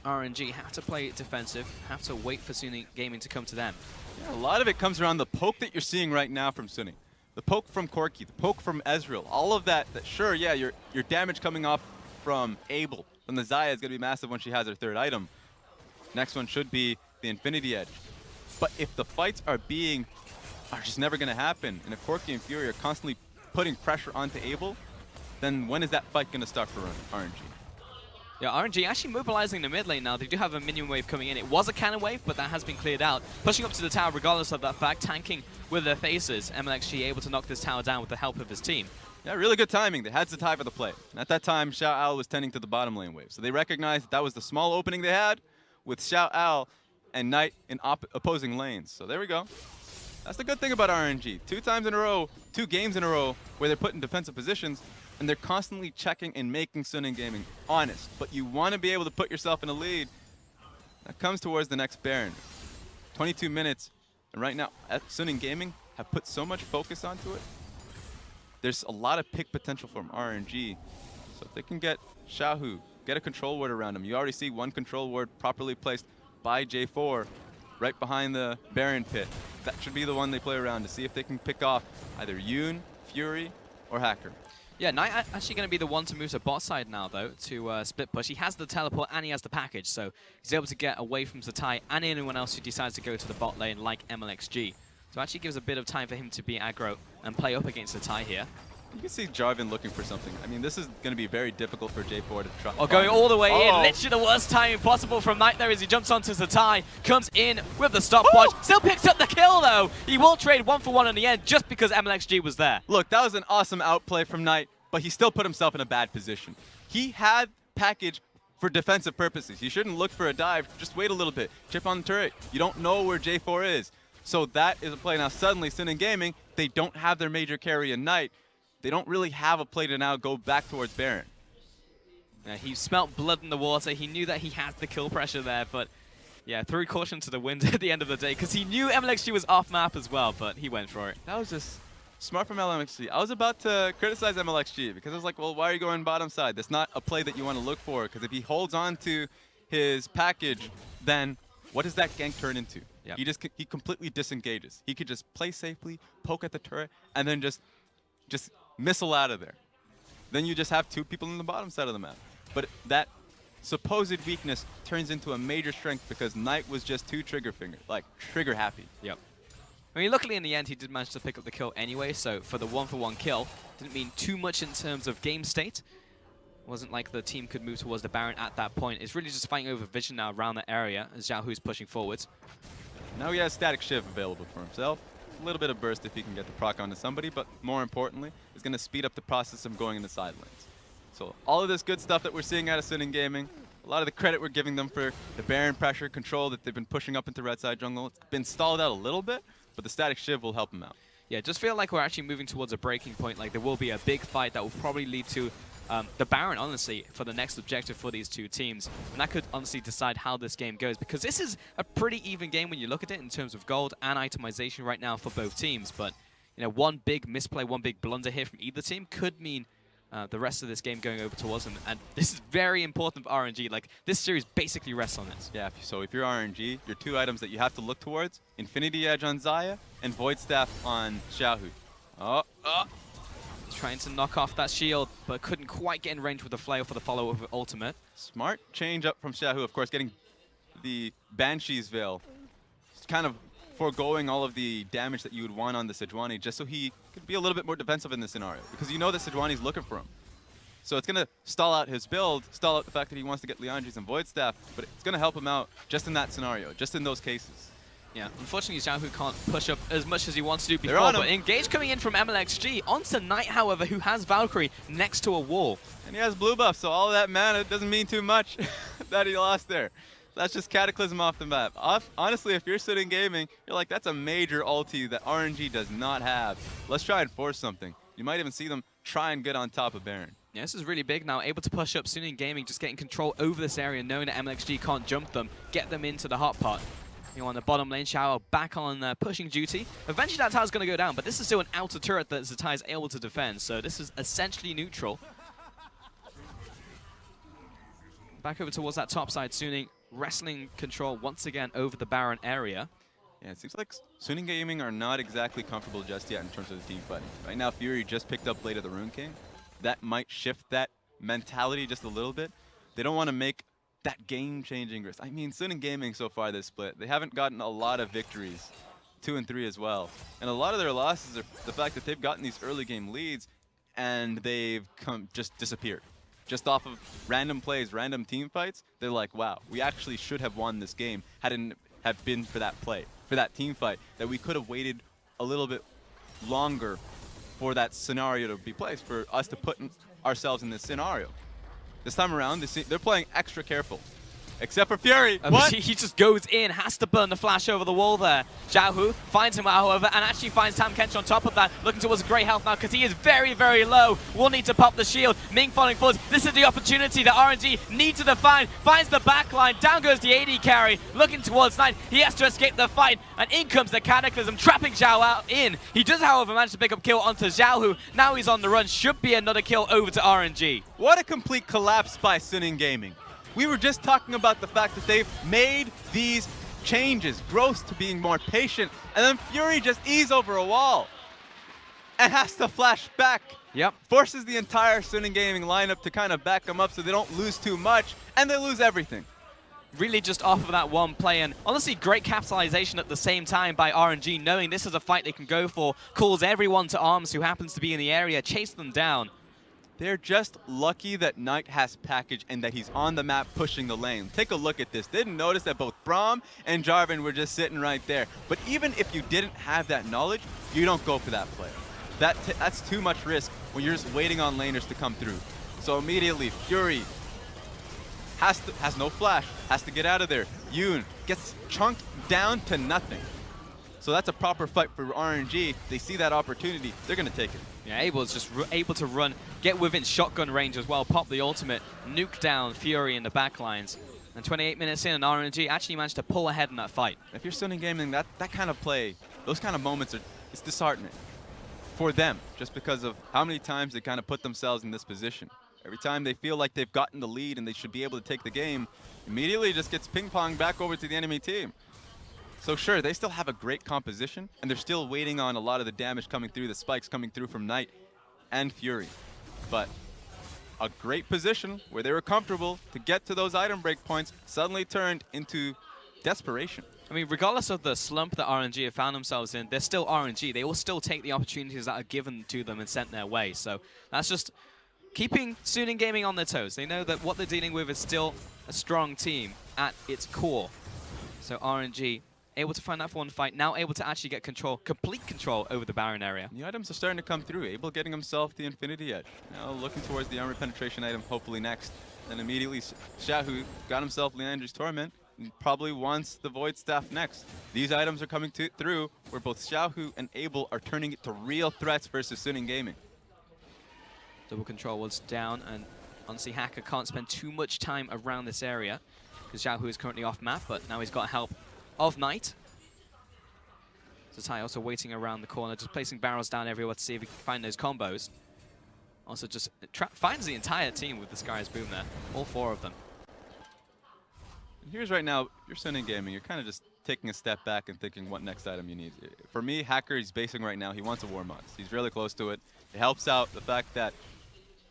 RNG have to play defensive, have to wait for Suning Gaming to come to them. Yeah, a lot of it comes around the poke that you're seeing right now from Suning. The poke from Corki, the poke from Ezreal, all of that, sure, yeah, your damage coming off from Abel, from the Xayah is going to be massive when she has her third item. Next one should be the Infinity Edge. But if the fights are just never going to happen, and if Corki and Fury are constantly putting pressure onto Abel, then when is that fight going to start for RNG? Yeah, RNG actually mobilizing the mid lane now. They do have a minion wave coming in. It was a cannon wave, but that has been cleared out. Pushing up to the tower regardless of that fact, tanking with their faces. MLXG able to knock this tower down with the help of his team. Yeah, really good timing. They had Zatai for the play. And at that time, Xiao Al was tending to the bottom lane wave. So they recognized that was the small opening they had with Xiao Al and Knight in opposing lanes. So there we go. That's the good thing about RNG. 2 games in a row where they're put in defensive positions, and they're constantly checking and making Suning Gaming honest. But you want to be able to put yourself in a lead. That comes towards the next Baron. 22 minutes, and right now, Suning Gaming have put so much focus onto it. There's a lot of pick potential from RNG. So if they can get Xiaohu, get a control ward around him. You already see one control ward properly placed by J4 right behind the Baron pit. That should be the one they play around to see if they can pick off either Yoon, Fury, or Hacker. Yeah, Knight actually going to be the one to move to bot side now, though, to split push. He has the teleport and he has the package, so he's able to get away from Zatai and anyone else who decides to go to the bot lane, like MLXG. So actually gives a bit of time for him to be aggro and play up against Zatai here. You can see Jarvan looking for something. I mean, this is going to be very difficult for J4 to try. Oh, going all the way in. Literally the worst timing possible from Knight there as he jumps onto Zatai. Comes in with the stopwatch. Still picks up the kill, though. He will trade 1-for-1 in the end just because MLXG was there. Look, that was an awesome outplay from Knight, but he still put himself in a bad position. He had package for defensive purposes. He shouldn't look for a dive. Just wait a little bit. Chip on the turret. You don't know where J4 is. So that is a play. Now, suddenly, SNG Gaming, they don't have their major carry in Knight. They don't really have a play to now go back towards Baron. Yeah, he smelt blood in the water. He knew that he had the kill pressure there, but yeah, threw caution to the wind at the end of the day because he knew MLXG was off map as well, but he went for it. That was just smart from MLXG. I was about to criticize MLXG because I was like, well, why are you going bottom side? That's not a play that you want to look for, because if he holds on to his package, then what does that gank turn into? Yep. He completely disengages. He could just play safely, poke at the turret, and then just missile out of there. Then you just have two people on the bottom side of the map. But that supposed weakness turns into a major strength because Knight was just too trigger happy. Yep. I mean, luckily in the end, he did manage to pick up the kill anyway, so for the 1-for-1 kill, didn't mean too much in terms of game state. Wasn't like the team could move towards the Baron at that point. It's really just fighting over vision now around the area as Xiaohu's pushing forwards. Now he has Static Shiv available for himself. A little bit of burst if he can get the proc onto somebody, but more importantly, it's going to speed up the process of going into side lanes. So all of this good stuff that we're seeing out of SNG Gaming, a lot of the credit we're giving them for the Baron pressure control that they've been pushing up into red side jungle. It's been stalled out a little bit, but the Static Shiv will help him out. Yeah, just feel like we're actually moving towards a breaking point. Like there will be a big fight that will probably lead to the Baron, honestly, for the next objective for these two teams. And that could honestly decide how this game goes, because this is a pretty even game when you look at it in terms of gold and itemization right now for both teams. But, you know, one big misplay, one big blunder here from either team could mean the rest of this game going over towards them. And this is very important for RNG. Like, this series basically rests on this. Yeah, so if you're RNG, your two items that you have to look towards, Infinity Edge on Xayah and Void Staff on Xiaohu. Trying to knock off that shield, but couldn't quite get in range with the flail for the follow-up of ultimate. Smart change up from Xiaohu, of course, getting the Banshee's Veil. It's kind of foregoing all of the damage that you would want on the Sejuani just so he could be a little bit more defensive in this scenario, because you know that Sejuani's looking for him. So it's going to stall out his build, stall out the fact that he wants to get Liandry's and Void Staff, but it's going to help him out just in that scenario, just in those cases. Yeah, unfortunately, Xiaohu can't push up as much as he wants to do before, but engage coming in from MLXG onto Knight, however, who has Valkyrie next to a wall. And he has blue buff, so all of that mana doesn't mean too much that he lost there. That's just Cataclysm off the map. Honestly, if you're SNG Gaming, you're like, that's a major ulti that RNG does not have. Let's try and force something. You might even see them try and get on top of Baron. Yeah, this is really big now. Able to push up SNG Gaming, just getting control over this area, knowing that MLXG can't jump them, get them into the hot pot. You know, on the bottom lane, Xiao back on pushing duty. Eventually that tower's going to go down, but this is still an outer turret that Zatai is able to defend, so this is essentially neutral. Back over towards that top side, SNG wrestling control once again over the Baron area. Yeah, it seems like SNG Gaming are not exactly comfortable just yet in terms of the team fighting. Right now, Fury just picked up Blade of the Rune King. That might shift that mentality just a little bit. They don't want to make that game-changing risk. I mean, SNG Gaming so far this split, they haven't gotten a lot of victories, 2 and 3 as well. And a lot of their losses are the fact that they've gotten these early game leads and they've just disappeared. Just off of random plays, random team fights, they're like, wow, we actually should have won this game had it have been for that play, for that team fight, that we could have waited a little bit longer for that scenario to be placed, for us to put ourselves in this scenario. This time around, they're playing extra careful. Except for Fury. What? He just goes in, has to burn the flash over the wall there. Xiaohu finds him, however, and actually finds Tam Kench on top of that, looking towards great health now because he is very, very low. Will need to pop the shield. Ming falling forward. This is the opportunity that RNG need to define. Finds the backline. Down goes the AD carry. Looking towards Knight. He has to escape the fight. And in comes the Cataclysm, trapping Xiao out in. He does, however, manage to pick up kill onto Xiaohu. Now he's on the run. Should be another kill over to RNG. What a complete collapse by SNG Gaming. We were just talking about the fact that they've made these changes, growth to being more patient, and then Fury just ease over a wall and has to flash back. Yep. Forces the entire SNG Gaming lineup to kind of back them up so they don't lose too much, and they lose everything. really just off of that one play, and honestly great capitalization at the same time by RNG, knowing this is a fight they can go for, calls everyone to arms who happens to be in the area, chase them down. They're just lucky that Knight has package and that he's on the map pushing the lane. Take a look at this. Didn't notice that both Braum and Jarvan were just sitting right there. But even if you didn't have that knowledge, you don't go for that play. That's too much risk when you're just waiting on laners to come through. So immediately, Fury has no flash, has to get out of there. Yoon gets chunked down to nothing. So that's a proper fight for RNG. They see that opportunity, they're going to take it. Yeah, Abel's just able to run, get within shotgun range as well, pop the ultimate, nuke down Fury in the backlines. And 28 minutes in, and RNG actually managed to pull ahead in that fight. If you're Sunning Gaming, that kind of play, those kind of moments, it's disheartening for them, just because of how many times they kind of put themselves in this position. Every time they feel like they've gotten the lead and they should be able to take the game, immediately just gets ping-ponged back over to the enemy team. So sure, they still have a great composition, and they're still waiting on a lot of the damage coming through, the spikes coming through from Knight and Fury. But a great position where they were comfortable to get to those item break points suddenly turned into desperation. I mean, regardless of the slump that RNG have found themselves in, they're still RNG. They will still take the opportunities that are given to them and sent their way. So that's just keeping Sunning Gaming on their toes. They know that what they're dealing with is still a strong team at its core. So RNG able to find that for one fight, now able to actually get control, complete control over the Baron area. The items are starting to come through. Abel getting himself the Infinity Edge. Now looking towards the armor penetration item, hopefully next. Then immediately Xiaohu got himself Leandri's Torment and probably wants the Void Staff next. These items are coming through where both Xiaohu and Abel are turning it to real threats versus Sunning Gaming. Double control was down, and honestly Hacker can't spend too much time around this area because Xiaohu is currently off map, but now he's got help of Knight. Zatai also waiting around the corner, just placing barrels down everywhere to see if he can find those combos. Also just finds the entire team with the Sky's Boom there, all four of them. And here's right now, you're Sunning Gaming, you're kind of just taking a step back and thinking what next item you need. For me, Hacker, he's basing right now, he wants a Warmox. He's really close to it. It helps out the fact that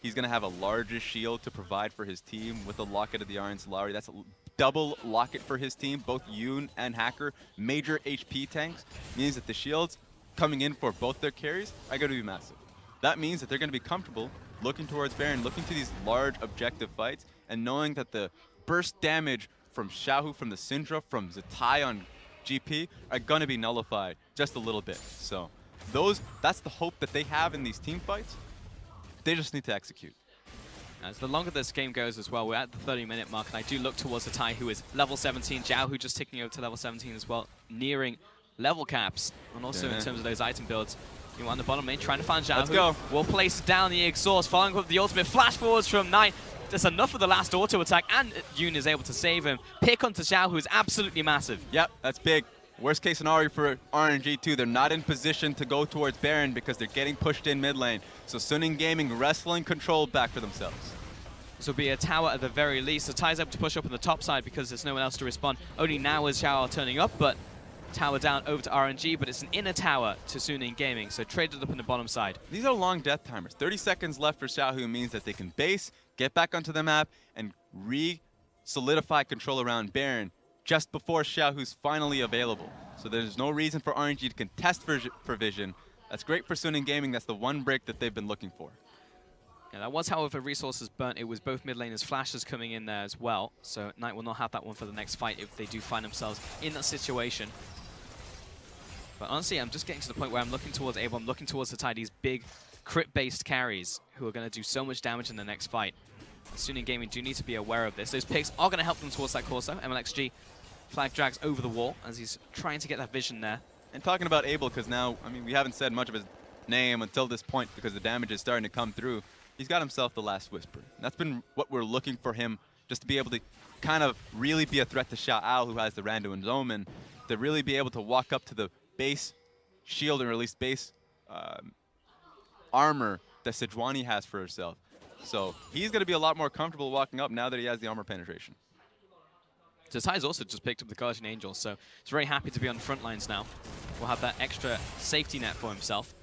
he's going to have a larger shield to provide for his team with the Locket of the Iron Solari. That's a double Locket for his team. Both Yoon and Hacker, major HP tanks, means that the shields coming in for both their carries are going to be massive. That means that they're going to be comfortable looking towards Baron, looking to these large objective fights, and knowing that the burst damage from Xiaohu, from the Syndra, from Zatai on GP are going to be nullified just a little bit. So that's the hope that they have in these team fights. They just need to execute. As the longer this game goes as well, we're at the 30-minute mark, and I do look towards Zatai, who is level 17. Zhao, who just ticking over to level 17 as well, nearing level caps. And also in terms of those item builds, you on the bottom lane, trying to find Zhao. Let's go. Will place down the exhaust, following up the ultimate flash forwards from Knight. That's enough of the last auto attack, and Yoon is able to save him. Pick onto Zhao, who is absolutely massive. Yep, that's big. Worst case scenario for RNG too. They're not in position to go towards Baron because they're getting pushed in mid lane. So Sunning Gaming wrestling control back for themselves. This will be a tower at the very least. So Ty's able to push up on the top side because there's no one else to respond. Only now is Xiao turning up, but tower down over to RNG, but it's an inner tower to Sunning Gaming, so traded up in the bottom side. These are long death timers. 30 seconds left for Xiaohu means that they can base, get back onto the map, and re-solidify control around Baron just before Xiaohu's finally available. So there's no reason for RNG to contest for vision. That's great for Sunning Gaming. That's the one break that they've been looking for. Yeah, that was, however, resources burnt. It was both mid laners' flashes coming in there as well. So Knight will not have that one for the next fight if they do find themselves in that situation. But honestly, I'm just getting to the point where I'm looking towards Abel. I'm looking towards Zatai, these big crit-based carries who are going to do so much damage in the next fight. Sunning Gaming do need to be aware of this. Those picks are going to help them towards that course, though. MLXG flag drags over the wall as he's trying to get that vision there. And talking about Abel, because now, I mean, we haven't said much of his name until this point because the damage is starting to come through. He's got himself the Last Whisper. That's been what we're looking for him, just to be able to kind of really be a threat to Xiao, who has the Rando and Omen, to really be able to walk up to the base shield, or at least base armor that Sejuani has for herself. So he's going to be a lot more comfortable walking up now that he has the armor penetration. Zatai's also just picked up the Guardian Angel, so he's very happy to be on the front lines now. Will have that extra safety net for himself.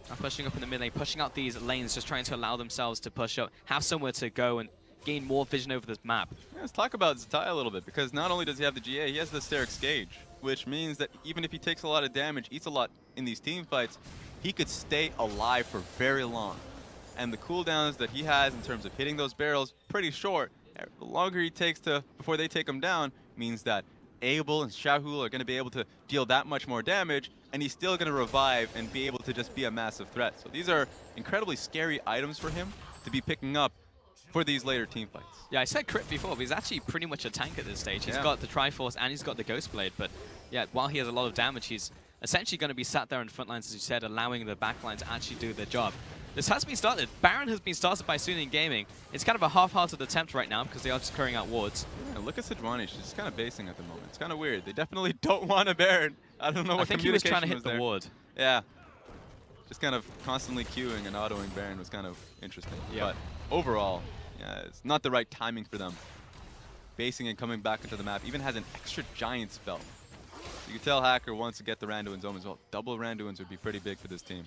Now pushing up in the mid lane, pushing out these lanes, just trying to allow themselves to push up, have somewhere to go and gain more vision over this map. Yeah, let's talk about Zatai a little bit, because not only does he have the GA, he has the Sterix Gauge, which means that even if he takes a lot of damage, eats a lot in these team fights, he could stay alive for very long. And the cooldowns that he has in terms of hitting those barrels, pretty short. The longer he takes before they take him down means that Abel and Xiaohu are going to be able to deal that much more damage, and he's still going to revive and be able to just be a massive threat. So these are incredibly scary items for him to be picking up for these later team fights. Yeah, I said crit before, but he's actually pretty much a tank at this stage. He's got the Triforce and he's got the Ghost Blade, but yeah, while he has a lot of damage, he's essentially going to be sat there in front lines, as you said, allowing the back line to actually do their job. This has been started. Baron has been started by Suning Gaming. It's kind of a half-hearted attempt right now because they are just carrying out wards. Yeah, look at Sejuani. She's just kind of basing at the moment. It's kind of weird. They definitely don't want a Baron. I don't know what I think he was trying to hit the there. ward. Yeah. Just kind of constantly queuing and autoing Baron was kind of interesting. Yeah. But overall, yeah, it's not the right timing for them. Basing and coming back into the map. Even has an extra giant spell. You can tell Hacker wants to get the Randuin's home as well. Double Randuin's would be pretty big for this team.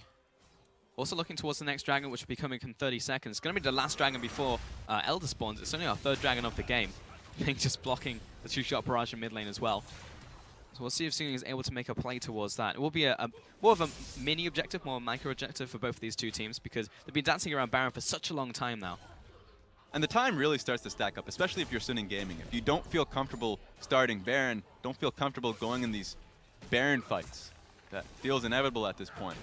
Also looking towards the next dragon, which will be coming in 30 seconds. It's going to be the last dragon before Elder spawns. It's only our third dragon of the game. Ming just blocking the two-shot barrage in mid lane as well. So we'll see if Suning is able to make a play towards that. It will be more of a mini objective, more a micro objective for both of these two teams, because they've been dancing around Baron for such a long time now. And the time really starts to stack up, especially if you're Suning Gaming. If you don't feel comfortable starting Baron, don't feel comfortable going in these Baron fights, that feels inevitable at this point,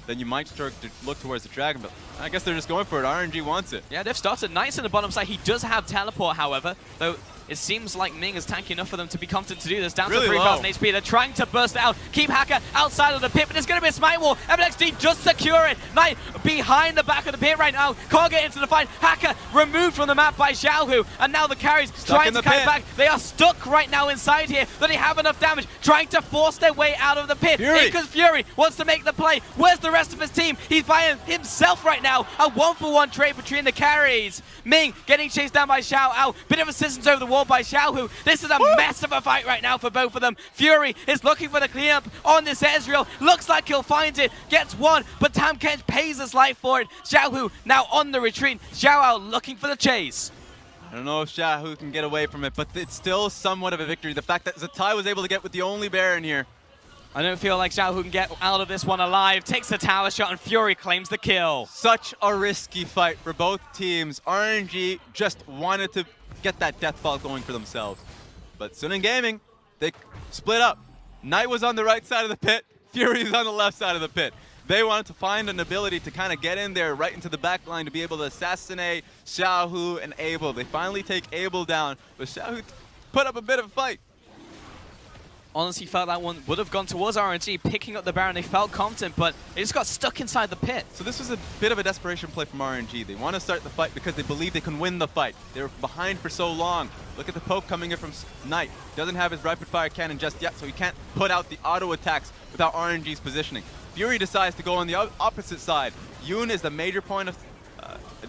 then you might start to look towards the dragon, but I guess they're just going for it. RNG wants it. Yeah, they've started nice in the bottom side. He does have teleport, however, though it seems like Ming is tanky enough for them to be confident to do this. Down really to 3,000 HP. They're trying to burst out, keep Hacker outside of the pit, but it's going to be a smite wall. MLXD just secure it. Knight behind the back of the pit right now. Can't get into the fight. Hacker removed from the map by Xiaohu, and now the carries trying to cut back. They are stuck right now inside here. They have enough damage, trying to force their way out of the pit. Because Fury wants to make the play. Where's the rest of his team? He's by himself right now. A 1-for-1 trade between the carries. Ming getting chased down by Xiao Ao. Bit of assistance over the wall by Xiaohu. This is a mess of a fight right now for both of them. Fury is looking for the cleanup on this Ezreal. Looks like he'll find it. Gets one, but Tam Kench pays his life for it. Xiaohu now on the retreat. Xiao Ao looking for the chase. I don't know if Xiaohu can get away from it, but it's still somewhat of a victory. The fact that Zatai was able to get with the only Baron here. I don't feel like Xiaohu can get out of this one alive. Takes the tower shot and Fury claims the kill. Such a risky fight for both teams. RNG just wanted to get that deathfall going for themselves. But Suning Gaming, they split up. Knight was on the right side of the pit. Fury's on the left side of the pit. They wanted to find an ability to kind of get in there right into the back line to be able to assassinate Xiaohu and Abel. They finally take Abel down, but Xiaohu put up a bit of a fight. Honestly felt that one would have gone towards RNG, picking up the Baron. They felt confident, but they just got stuck inside the pit. So this was a bit of a desperation play from RNG. They want to start the fight because they believe they can win the fight. They were behind for so long. Look at the poke coming in from Knight. Doesn't have his rapid fire cannon just yet, so he can't put out the auto attacks without RNG's positioning. Fury decides to go on the opposite side. Yoon is the major point of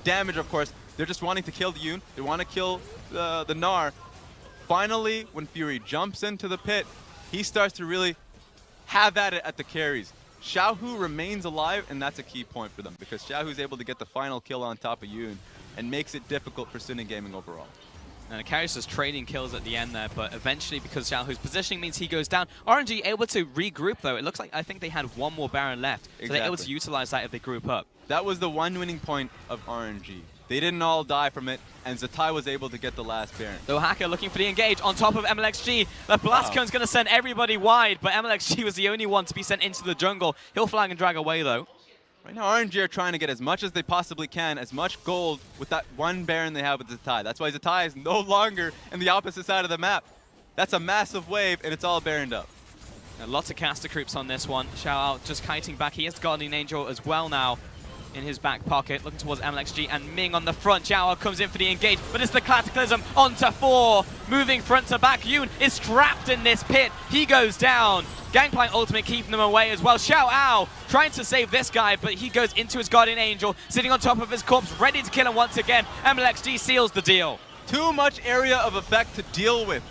damage, of course. They're just wanting to kill the Yoon. They want to kill the Gnar. Finally, when Fury jumps into the pit, he starts to really have at it at the carries. Xiaohu remains alive, and that's a key point for them because Xiaohu's able to get the final kill on top of Yoon and makes it difficult for Suning Gaming overall. And the carries just trading kills at the end there, but eventually, because Xiaohu's positioning means he goes down. RNG able to regroup, though. It looks like I think they had one more Baron left, so they're able to utilize that if they group up. That was the one winning point of RNG. They didn't all die from it, and Zatai was able to get the last Baron. Though Hacker looking for the engage on top of MLXG. The blast cone's going to send everybody wide, but MLXG was the only one to be sent into the jungle. He'll flag and drag away, though. Right now, RNG are trying to get as much as they possibly can, as much gold with that one Baron they have with Zatai. That's why Zatai is no longer in the opposite side of the map. That's a massive wave, and it's all Baroned up. And lots of caster creeps on this one. Xiao Ao just kiting back. He has Guardian Angel as well now in his back pocket, looking towards MLXG and Ming on the front. Xiao Ao comes in for the engage, but it's the Cataclysm onto 4. Moving front to back. Yoon is trapped in this pit. He goes down. Gangplank ultimate keeping them away as well. Xiao Ao trying to save this guy, but he goes into his Guardian Angel, sitting on top of his corpse, ready to kill him once again. MLXG seals the deal. Too much area of effect to deal with.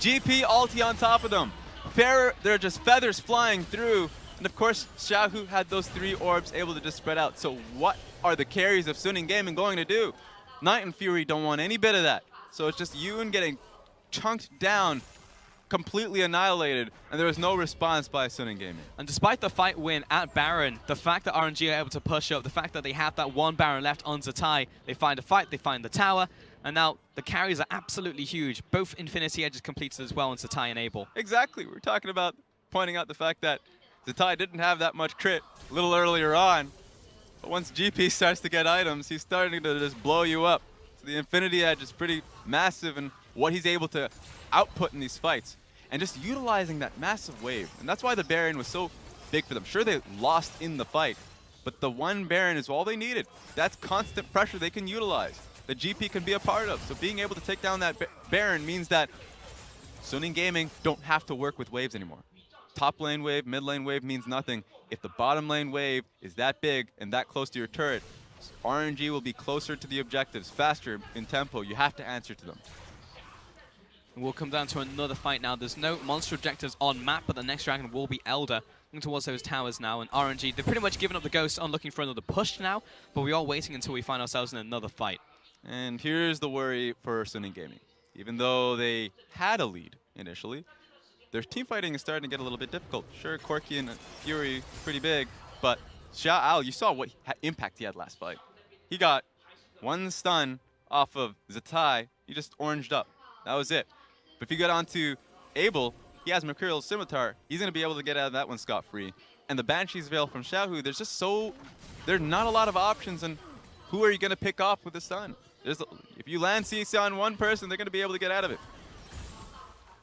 GP ulti on top of them. There are just feathers flying through. And of course, Xiaohu had those 3 orbs able to just spread out. So what are the carries of Suning Gaming going to do? Knight and Fury don't want any bit of that. So it's just Yoon getting chunked down, completely annihilated, and there was no response by Suning Gaming. And despite the fight win at Baron, the fact that RNG are able to push up, the fact that they have that one Baron left on Zatai, they find a fight, they find the tower, and now the carries are absolutely huge. Both Infinity Edges completed as well on Zatai and Abel. Exactly. We're talking about pointing out the fact that Zatai didn't have that much crit a little earlier on. But once GP starts to get items, he's starting to just blow you up. So the Infinity Edge is pretty massive in what he's able to output in these fights. And just utilizing that massive wave. And that's why the Baron was so big for them. Sure, they lost in the fight, but the one Baron is all they needed. That's constant pressure they can utilize. The GP can be a part of. So being able to take down that Baron means that Suning Gaming don't have to work with waves anymore. Top lane wave, mid lane wave means nothing. If the bottom lane wave is that big and that close to your turret, RNG will be closer to the objectives, faster in tempo. You have to answer to them. We'll come down to another fight now. There's no monster objectives on map, but the next dragon will be Elder. Looking towards those towers now, and RNG, they've pretty much given up the ghost on looking for another push now, but we are waiting until we find ourselves in another fight. And here's the worry for Suning Gaming. Even though they had a lead initially, their team fighting is starting to get a little bit difficult. Sure, Corki and Fury pretty big, but Xiao, you saw what impact he had last fight. He got one stun off of Zatai, he just oranged up. That was it. But if you get onto Abel, he has Mercurial Scimitar, he's going to be able to get out of that one scot-free. And the Banshee's Veil from Xiaohu, there's not a lot of options, and who are you going to pick off with the stun? If you land CC on one person, they're going to be able to get out of it.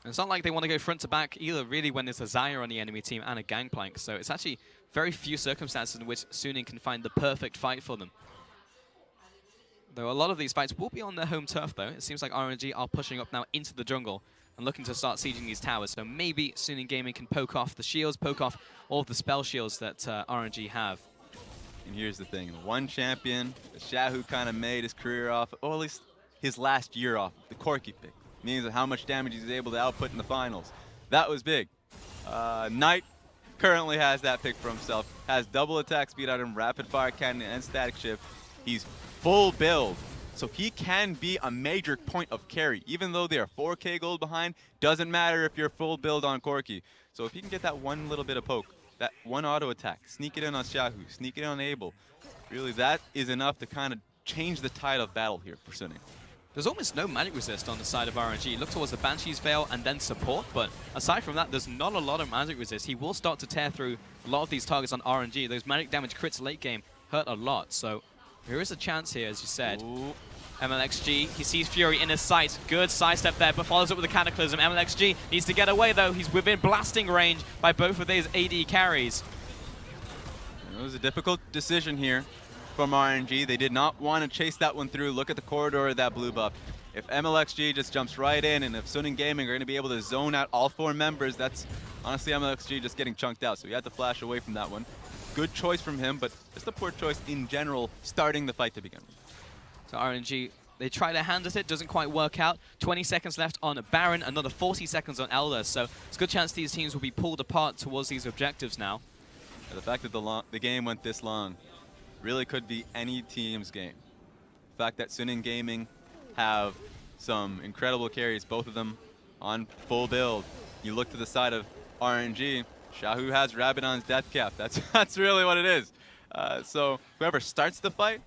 And it's not like they want to go front to back either, really, when there's a Xayah on the enemy team and a Gangplank. So it's actually very few circumstances in which Suning can find the perfect fight for them. Though a lot of these fights will be on their home turf, though. It seems like RNG are pushing up now into the jungle and looking to start sieging these towers. So maybe Suning Gaming can poke off the shields, poke off all of the spell shields that RNG have. And here's the thing, the one champion that Xiaohu kind of made his career off, or at least his last year off, the Corki pick. Means how much damage he's able to output in the finals. That was big. Knight currently has that pick for himself. Has double attack speed on him, rapid fire cannon, and static shift. He's full build, so he can be a major point of carry. Even though they are 4K gold behind, doesn't matter if you're full build on Corki. So if he can get that one little bit of poke, that one auto attack, sneak it in on Xiaohu, sneak it in on Abel, really that is enough to kind of change the tide of battle here for Suning. There's almost no magic resist on the side of RNG. Look towards the Banshee's Veil and then support, but aside from that, there's not a lot of magic resist. He will start to tear through a lot of these targets on RNG. Those magic damage crits late game hurt a lot, so there is a chance here, as you said. Ooh. MLXG, he sees Fury in his sight. Good sidestep there, but follows up with a Cataclysm. MLXG needs to get away, though. He's within blasting range by both of these AD carries. It was a difficult decision here from RNG. They did not want to chase that one through. Look at the corridor of that blue buff. If MLXG just jumps right in, and if Suning Gaming are going to be able to zone out all 4 members, that's honestly MLXG just getting chunked out. So he had to flash away from that one. Good choice from him, but just a poor choice in general starting the fight to begin with. So RNG, they try their hand at it, doesn't quite work out. 20 seconds left on Baron, another 40 seconds on Elder. So it's a good chance these teams will be pulled apart towards these objectives now. Yeah, the fact that the game went this long really could be any team's game. The fact that Suning Gaming have some incredible carries, both of them on full build. You look to the side of RNG, Xiaohu has Rabadon's death cap. That's really what it is. So whoever starts the fight,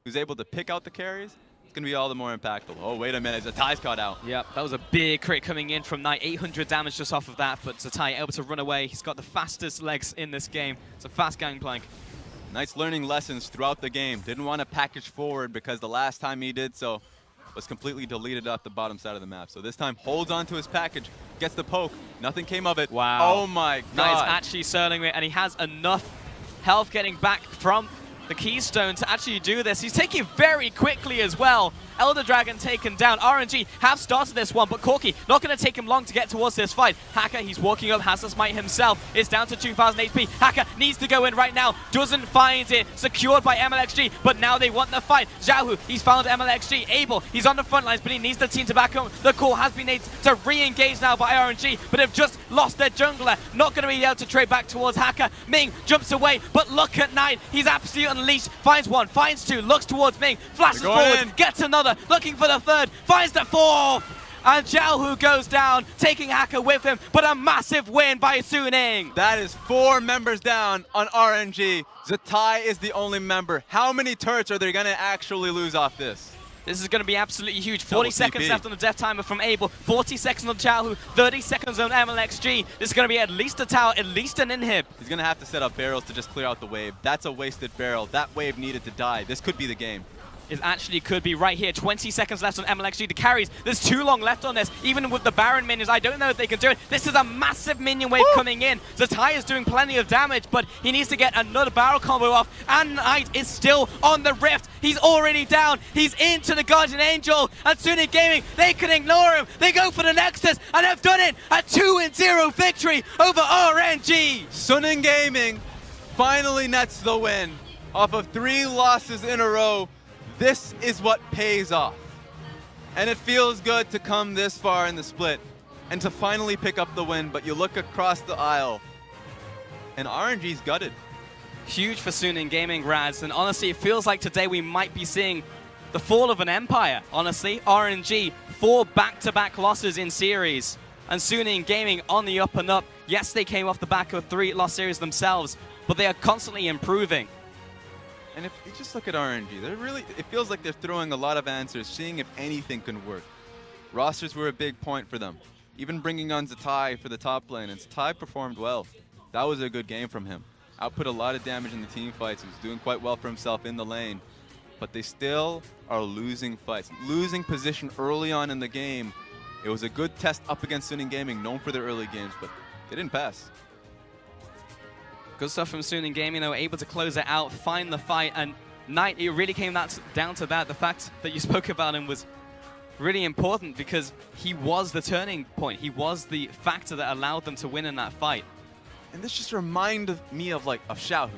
who's able to pick out the carries, it's going to be all the more impactful. Oh, wait a minute, Zatai's caught out. Yep, that was a big crit coming in from Knight. 800 damage just off of that, but Zatai able to run away. He's got the fastest legs in this game. It's a fast Gangplank. Knight's learning lessons throughout the game. Didn't want to package forward because the last time he did so was completely deleted off the bottom side of the map. So this time holds on to his package, gets the poke. Nothing came of it. Wow. Oh my god. Knight's actually surling it, and he has enough health getting back from the Keystone to actually do this. He's taking it very quickly as well. Elder Dragon taken down. RNG have started this one, but Corki not going to take him long to get towards this fight. Hacker, he's walking up, has the smite himself. It's down to 2,000 HP. Hacker needs to go in right now. Doesn't find it. Secured by MLXG, but now they want the fight. Xiaohu, he's found MLXG. Abel, he's on the front lines, but he needs the team to back him. The call has been made to re-engage now by RNG, but have just lost their jungler. Not going to be able to trade back towards Hacker. Ming jumps away, but look at Knight. He's absolutely unleashed, finds one, finds two, looks towards Ming, flashes They're going forward, in. gets another, looking for the third, finds the fourth. And Xiaohu goes down, taking Hacker with him, but a massive win by Suning. That is 4 members down on RNG. Zatai is the only member. How many turrets are they going to actually lose off this? This is going to be absolutely huge. Double 40 seconds TP. left on the death timer from Abel, 40 seconds on Xiaohu, 30 seconds on MLXG. This is going to be at least a tower, at least an inhib. He's going to have to set up barrels to just clear out the wave. That's a wasted barrel. That wave needed to die. This could be the game. It actually could be right here. 20 seconds left on MLXG. The carries, there's too long left on this. Even with the Baron minions, I don't know if they can do it. This is a massive minion wave coming in. Zatai is doing plenty of damage, but he needs to get another barrel combo off. And Knight is still on the Rift. He's already down. He's into the Guardian Angel. And Suning Gaming, they can ignore him. They go for the Nexus, and they've done it. A 2-0 victory over RNG. Suning Gaming finally nets the win. Off of 3 losses in a row, this is what pays off. And it feels good to come this far in the split and to finally pick up the win, but you look across the aisle and RNG's gutted. Huge for Suning Gaming, Raz, and honestly, it feels like today we might be seeing the fall of an empire. Honestly, RNG, 4 back-to-back losses in series, and Suning Gaming on the up and up. Yes, they came off the back of 3 lost series themselves, but they are constantly improving. And if you just look at RNG, it feels like they're throwing a lot of answers, seeing if anything can work. Rosters were a big point for them. Even bringing on Zatai for the top lane, and Zatai performed well. That was a good game from him. Output a lot of damage in the team fights. He was doing quite well for himself in the lane. But they still are losing fights. Losing position early on in the game. It was a good test up against Suning Gaming, known for their early games, but they didn't pass. Good stuff from Suning Gaming. They were able to close it out, find the fight, and Knight, it really came down to that. The fact that you spoke about him was really important because he was the turning point. He was the factor that allowed them to win in that fight. And this just reminded me of Xiaohu.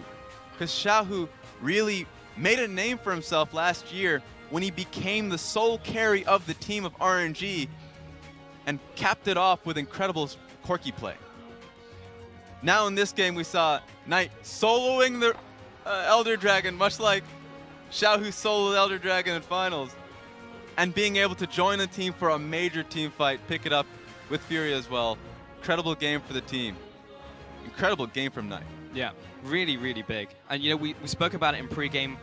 Because Xiaohu really made a name for himself last year when he became the sole carry of the team of RNG and capped it off with incredible Corki play. Now in this game we saw Knight soloing the Elder Dragon, much like Xiaohu soloed Elder Dragon in finals, and being able to join the team for a major team fight, pick it up with Fury as well. Incredible game for the team. Incredible game from Knight. Yeah, really, really big. And you know, we spoke about it in pre-game,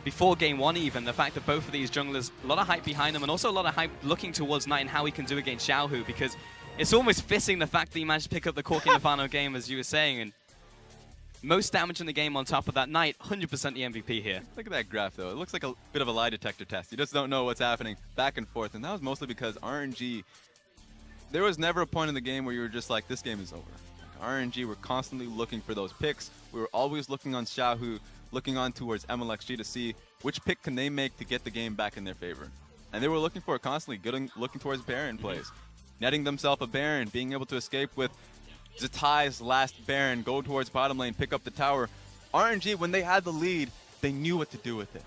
before game 1 even, the fact that both of these junglers, a lot of hype behind them, and also a lot of hype looking towards Knight and how he can do against Xiaohu, because it's almost fitting the fact that he managed to pick up the Corki in the final game, as you were saying, and most damage in the game on top of that. Knight, 100% the MVP here. Look at that graph though. It looks like a bit of a lie detector test. You just don't know what's happening back and forth, and that was mostly because RNG, there was never a point in the game where you were just like, this game is over. RNG were constantly looking for those picks. We were always looking on Xiaohu, looking on towards MLXG to see which pick can they make to get the game back in their favor. And they were looking for it constantly, looking towards Baron plays. Netting themselves a Baron, being able to escape with Zatai's last Baron, go towards bottom lane, pick up the tower. RNG, when they had the lead, they knew what to do with it.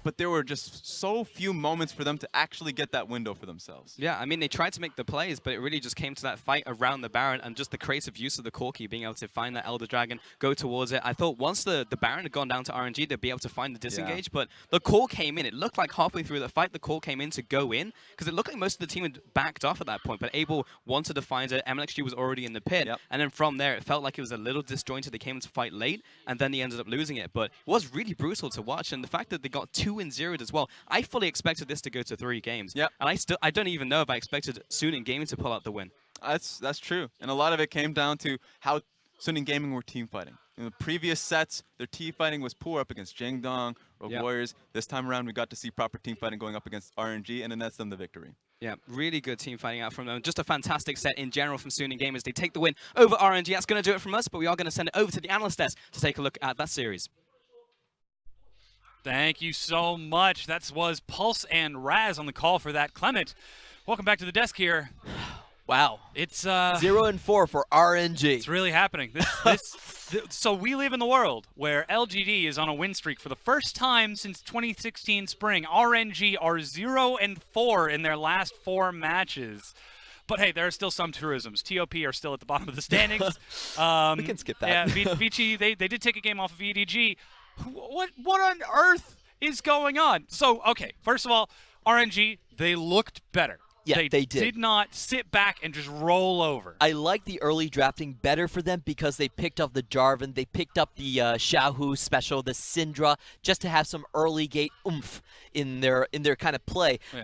But there were just so few moments for them to actually get that window for themselves. Yeah, I mean, they tried to make the plays, but it really just came to that fight around the Baron and just the creative use of the Corki, being able to find that Elder Dragon, go towards it. I thought once the Baron had gone down to RNG, they'd be able to find the disengage, but the core came in. It looked like halfway through the fight, the core came in to go in, because it looked like most of the team had backed off at that point, but Abel wanted to find it. MLXG was already in the pit, and then from there, it felt like it was a little disjointed. They came into fight late, and then they ended up losing it, but it was really brutal to watch, and the fact that they got 2-0'd as well, I fully expected this to go to 3 games. Yep. And I don't even know if I expected Suning Gaming to pull out the win. That's true. And a lot of it came down to how Suning Gaming were team fighting. In the previous sets, their team fighting was poor up against Jangdong or Warriors. This time around, we got to see proper team fighting going up against RNG, and it nets them the victory. Yeah, really good team fighting out from them. Just a fantastic set in general from Suning Gamers. They take the win over RNG. That's going to do it from us, but we are going to send it over to the analyst desk to take a look at that series. Thank you so much. That was Pulse and Raz on the call for that. Clement, welcome back to the desk here. Wow. It's 0-4 for RNG. It's really happening. So we live in the world where LGD is on a win streak for the first time since 2016 spring. RNG are 0-4 in their last 4 matches. But hey, there are still some tourisms. TOP are still at the bottom of the standings. We can skip that. Yeah, Vici, they did take a game off of EDG. What on earth is going on? So, okay, first of all, RNG, they looked better. Yeah, they did not sit back and just roll over. I like the early drafting better for them because they picked up the Jarvan, they picked up the Xiaohu special, the Syndra, just to have some early gate oomph in their kind of play. Yeah.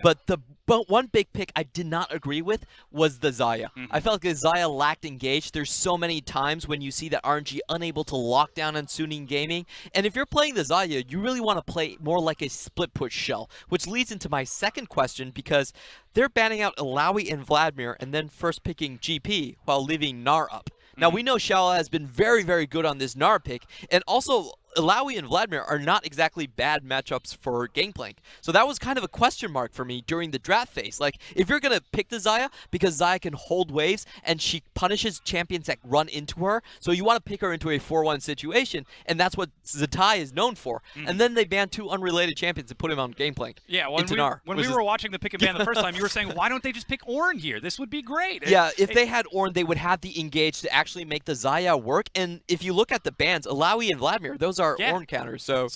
But one big pick I did not agree with was the Xayah. I felt like the Xayah lacked engage. There's so many times when you see that RNG unable to lock down on Suning Gaming. And if you're playing the Xayah, you really want to play more like a split push shell, which leads into my second question because they're banning out Alawi and Vladimir and then first picking GP while leaving Gnar up. Now, we know Xiao has been very, very good on this Gnar pick, and also Alawi and Vladimir are not exactly bad matchups for Gangplank. So that was kind of a question mark for me during the draft phase. Like, if you're going to pick the Xayah, because Xayah can hold waves, and she punishes champions that run into her, so you want to pick her into a 4-1 situation, and that's what Zatai is known for. And then they banned 2 unrelated champions and put him on Gangplank. Yeah, when we were watching the pick and ban the first time, you were saying, why don't they just pick Ornn here? This would be great. Yeah, if they had Ornn, they would have the engage to actually make the Xayah work. And if you look at the bans, Alawi and Vladimir, those are Ornn counters. So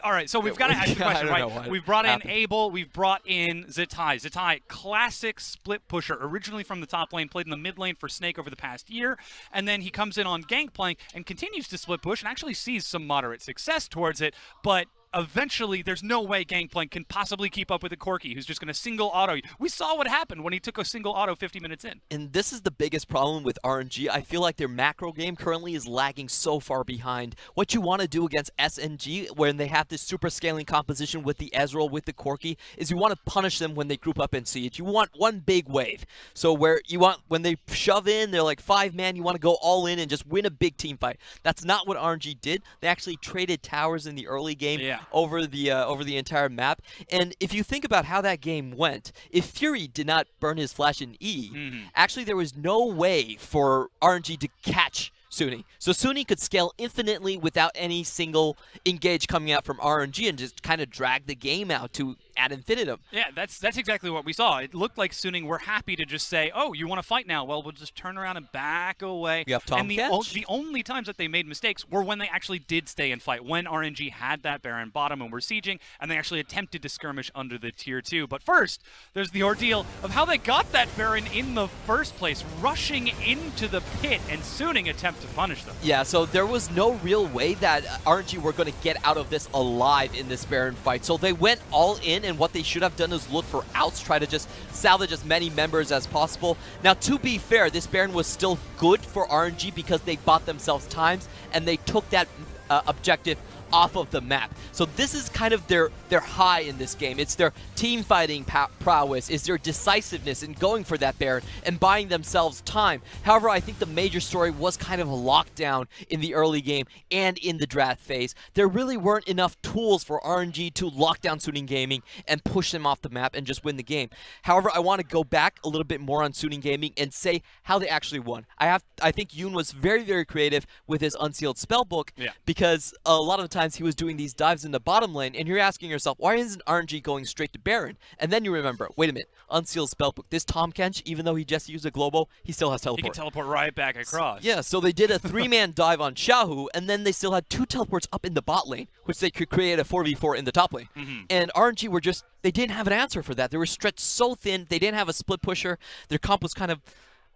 all right, so we've got to ask the question, right? We've brought in Abel, we've brought in Zatai. Zatai, classic split pusher, originally from the top lane, played in the mid lane for Snake over the past year, and then he comes in on Gangplank and continues to split push and actually sees some moderate success towards it, but eventually there's no way Gangplank can possibly keep up with a Corki who's just going to single auto. We saw what happened when he took a single auto 50 minutes in. And this is the biggest problem with RNG. I feel like their macro game currently is lagging so far behind. What you want to do against SNG when they have this super scaling composition with the Ezreal, with the Corki, is you want to punish them when they group up in siege. You want one big wave. So where you want, when they shove in, they're like 5-man, you want to go all in and just win a big team fight. That's not what RNG did. They actually traded towers in the early game. Over the entire map. And if you think about how that game went, if Fury did not burn his flash in E, actually there was no way for RNG to catch Sunny. So Sunny could scale infinitely without any single engage coming out from RNG and just kind of drag the game out to ad infinitum. Yeah, that's exactly what we saw. It looked like Suning were happy to just say, oh, you want to fight now? Well, we'll just turn around and back away. You have Tom and the only times that they made mistakes were when they actually did stay and fight, when RNG had that Baron bottom and were sieging, and they actually attempted to skirmish under the tier 2. But first, there's the ordeal of how they got that Baron in the first place, rushing into the pit, and Suning attempt to punish them. Yeah, so there was no real way that RNG were going to get out of this alive in this Baron fight. So they went all in, and what they should have done is look for outs, try to just salvage as many members as possible. Now, to be fair, this Baron was still good for RNG because they bought themselves times, and they took that objective off of the map. So this is kind of their high in this game. It's their team fighting prowess, is their decisiveness in going for that Baron and buying themselves time. However, I think the major story was kind of a lockdown in the early game and in the draft phase. There really weren't enough tools for RNG to lock down Suning Gaming and push them off the map and just win the game. However, I want to go back a little bit more on Suning Gaming and say how they actually won. I think Yoon was very, very creative with his Unsealed Spellbook because a lot of the time he was doing these dives in the bottom lane, and you're asking yourself, why isn't RNG going straight to Baron? And then you remember, wait a minute, Unsealed Spellbook. This Tahm Kench, even though he just used a global, he still has teleport. He can teleport right back across. Yeah, so they did a 3-man dive on Xiaohu, and then they still had 2 teleports up in the bot lane, which they could create a 4v4 in the top lane. And RNG were just, they didn't have an answer for that. They were stretched so thin, they didn't have a split pusher. Their comp was kind of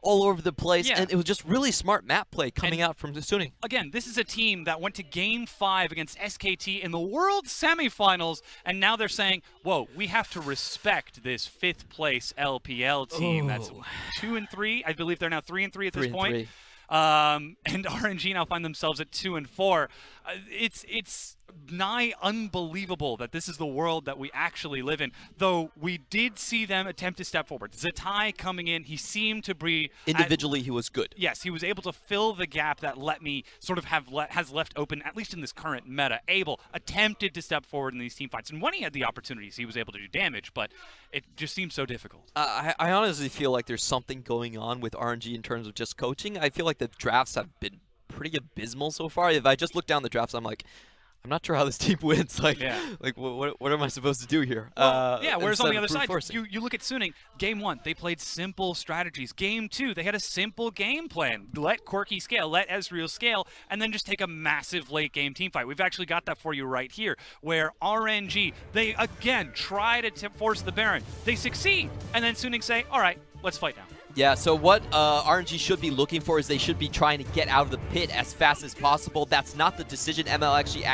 all over the place, and it was just really smart map play coming out from the Suning. Again, this is a team that went to Game 5 against SKT in the World Semifinals, and now they're saying, whoa, we have to respect this 5th place LPL team. That's 2-3. I believe they're now 3-3 at this point. And RNG now find themselves at 2-4. It's nigh unbelievable that this is the world that we actually live in, though we did see them attempt to step forward. Zatai coming in, he seemed to be individually he was good. Yes, he was able to fill the gap that Let Me sort of has left open, at least in this current meta. Abel attempted to step forward in these team fights, and when he had the opportunities, he was able to do damage, but it just seems so difficult. I honestly feel like there's something going on with RNG in terms of just coaching. I feel like the drafts have been pretty abysmal so far. If I just look down the drafts, I'm like, I'm not sure how this team wins. Like, Yeah. like what am I supposed to do here? Yeah, whereas on instead the of other side, brute forcing? you look at Suning, game 1, they played simple strategies. Game 2, they had a simple game plan. Let Corki scale, let Ezreal scale, and then just take a massive late game team fight. We've actually got that for you right here, where RNG, they again try to force the Baron. They succeed, and then Suning say, all right, let's fight now. Yeah, so what RNG should be looking for is they should be trying to get out of the pit as fast as possible. That's not the decision ML actually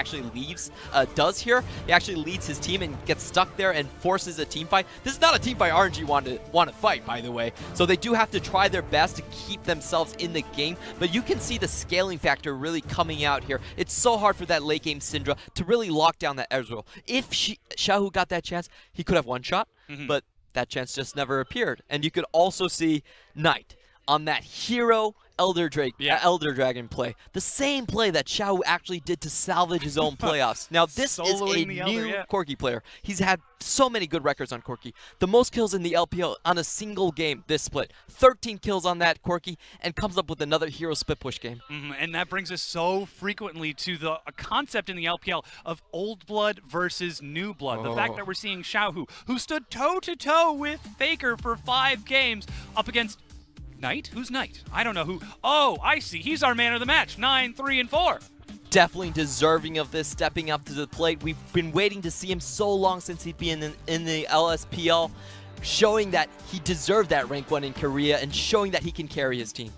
does here. He actually leads his team and gets stuck there and forces a team fight. This is not a team fight RNG want to fight, by the way. So they do have to try their best to keep themselves in the game, but you can see the scaling factor really coming out here. It's so hard for that late game Syndra to really lock down that Ezreal. If Xiaohu got that chance, he could have one shot, but that chance just never appeared. And you could also see Knight on that hero Elder Dragon play. The same play that Xiao actually did to salvage his own playoffs. Now this is a new Corki player. He's had so many good records on Corki. The most kills in the LPL on a single game this split. 13 kills on that Corki, and comes up with another hero split push game. And that brings us so frequently to the concept in the LPL of old blood versus new blood. The fact that we're seeing Xiaohu, who stood toe-to-toe with Faker for 5 games, up against Knight? Who's Knight? I don't know who. Oh, I see. He's our man of the match. 9, 3, and 4. Definitely deserving of this, stepping up to the plate. We've been waiting to see him so long since he'd been in the LSPL, showing that he deserved that rank 1 in Korea and showing that he can carry his team.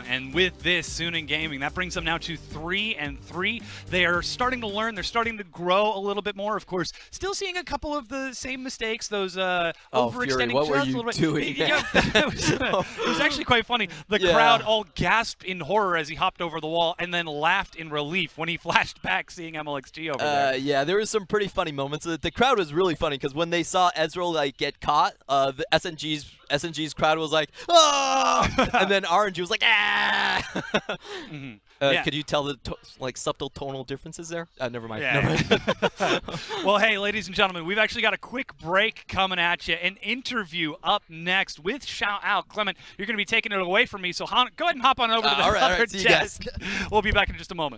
And with this, Suning Gaming, that brings them now to 3 and 3. They are starting to learn. They're starting to grow a little bit more. Of course, still seeing a couple of the same mistakes. Those overextending Fury, what were just you a little bit. doing? It was actually quite funny. The crowd all gasped in horror as he hopped over the wall, and then laughed in relief when he flashed back, seeing MLXG over there. Yeah, there was some pretty funny moments. The crowd was really funny because when they saw Ezreal get caught, the SNG's crowd was like, oh! And then RNG was like, ah! Could you tell the subtle tonal differences there? Never mind. Well, hey, ladies and gentlemen, we've actually got a quick break coming at you. An interview up next with Xiao Clement. You're going to be taking it away from me, so go ahead and hop on over to the other desk. We'll be back in just a moment.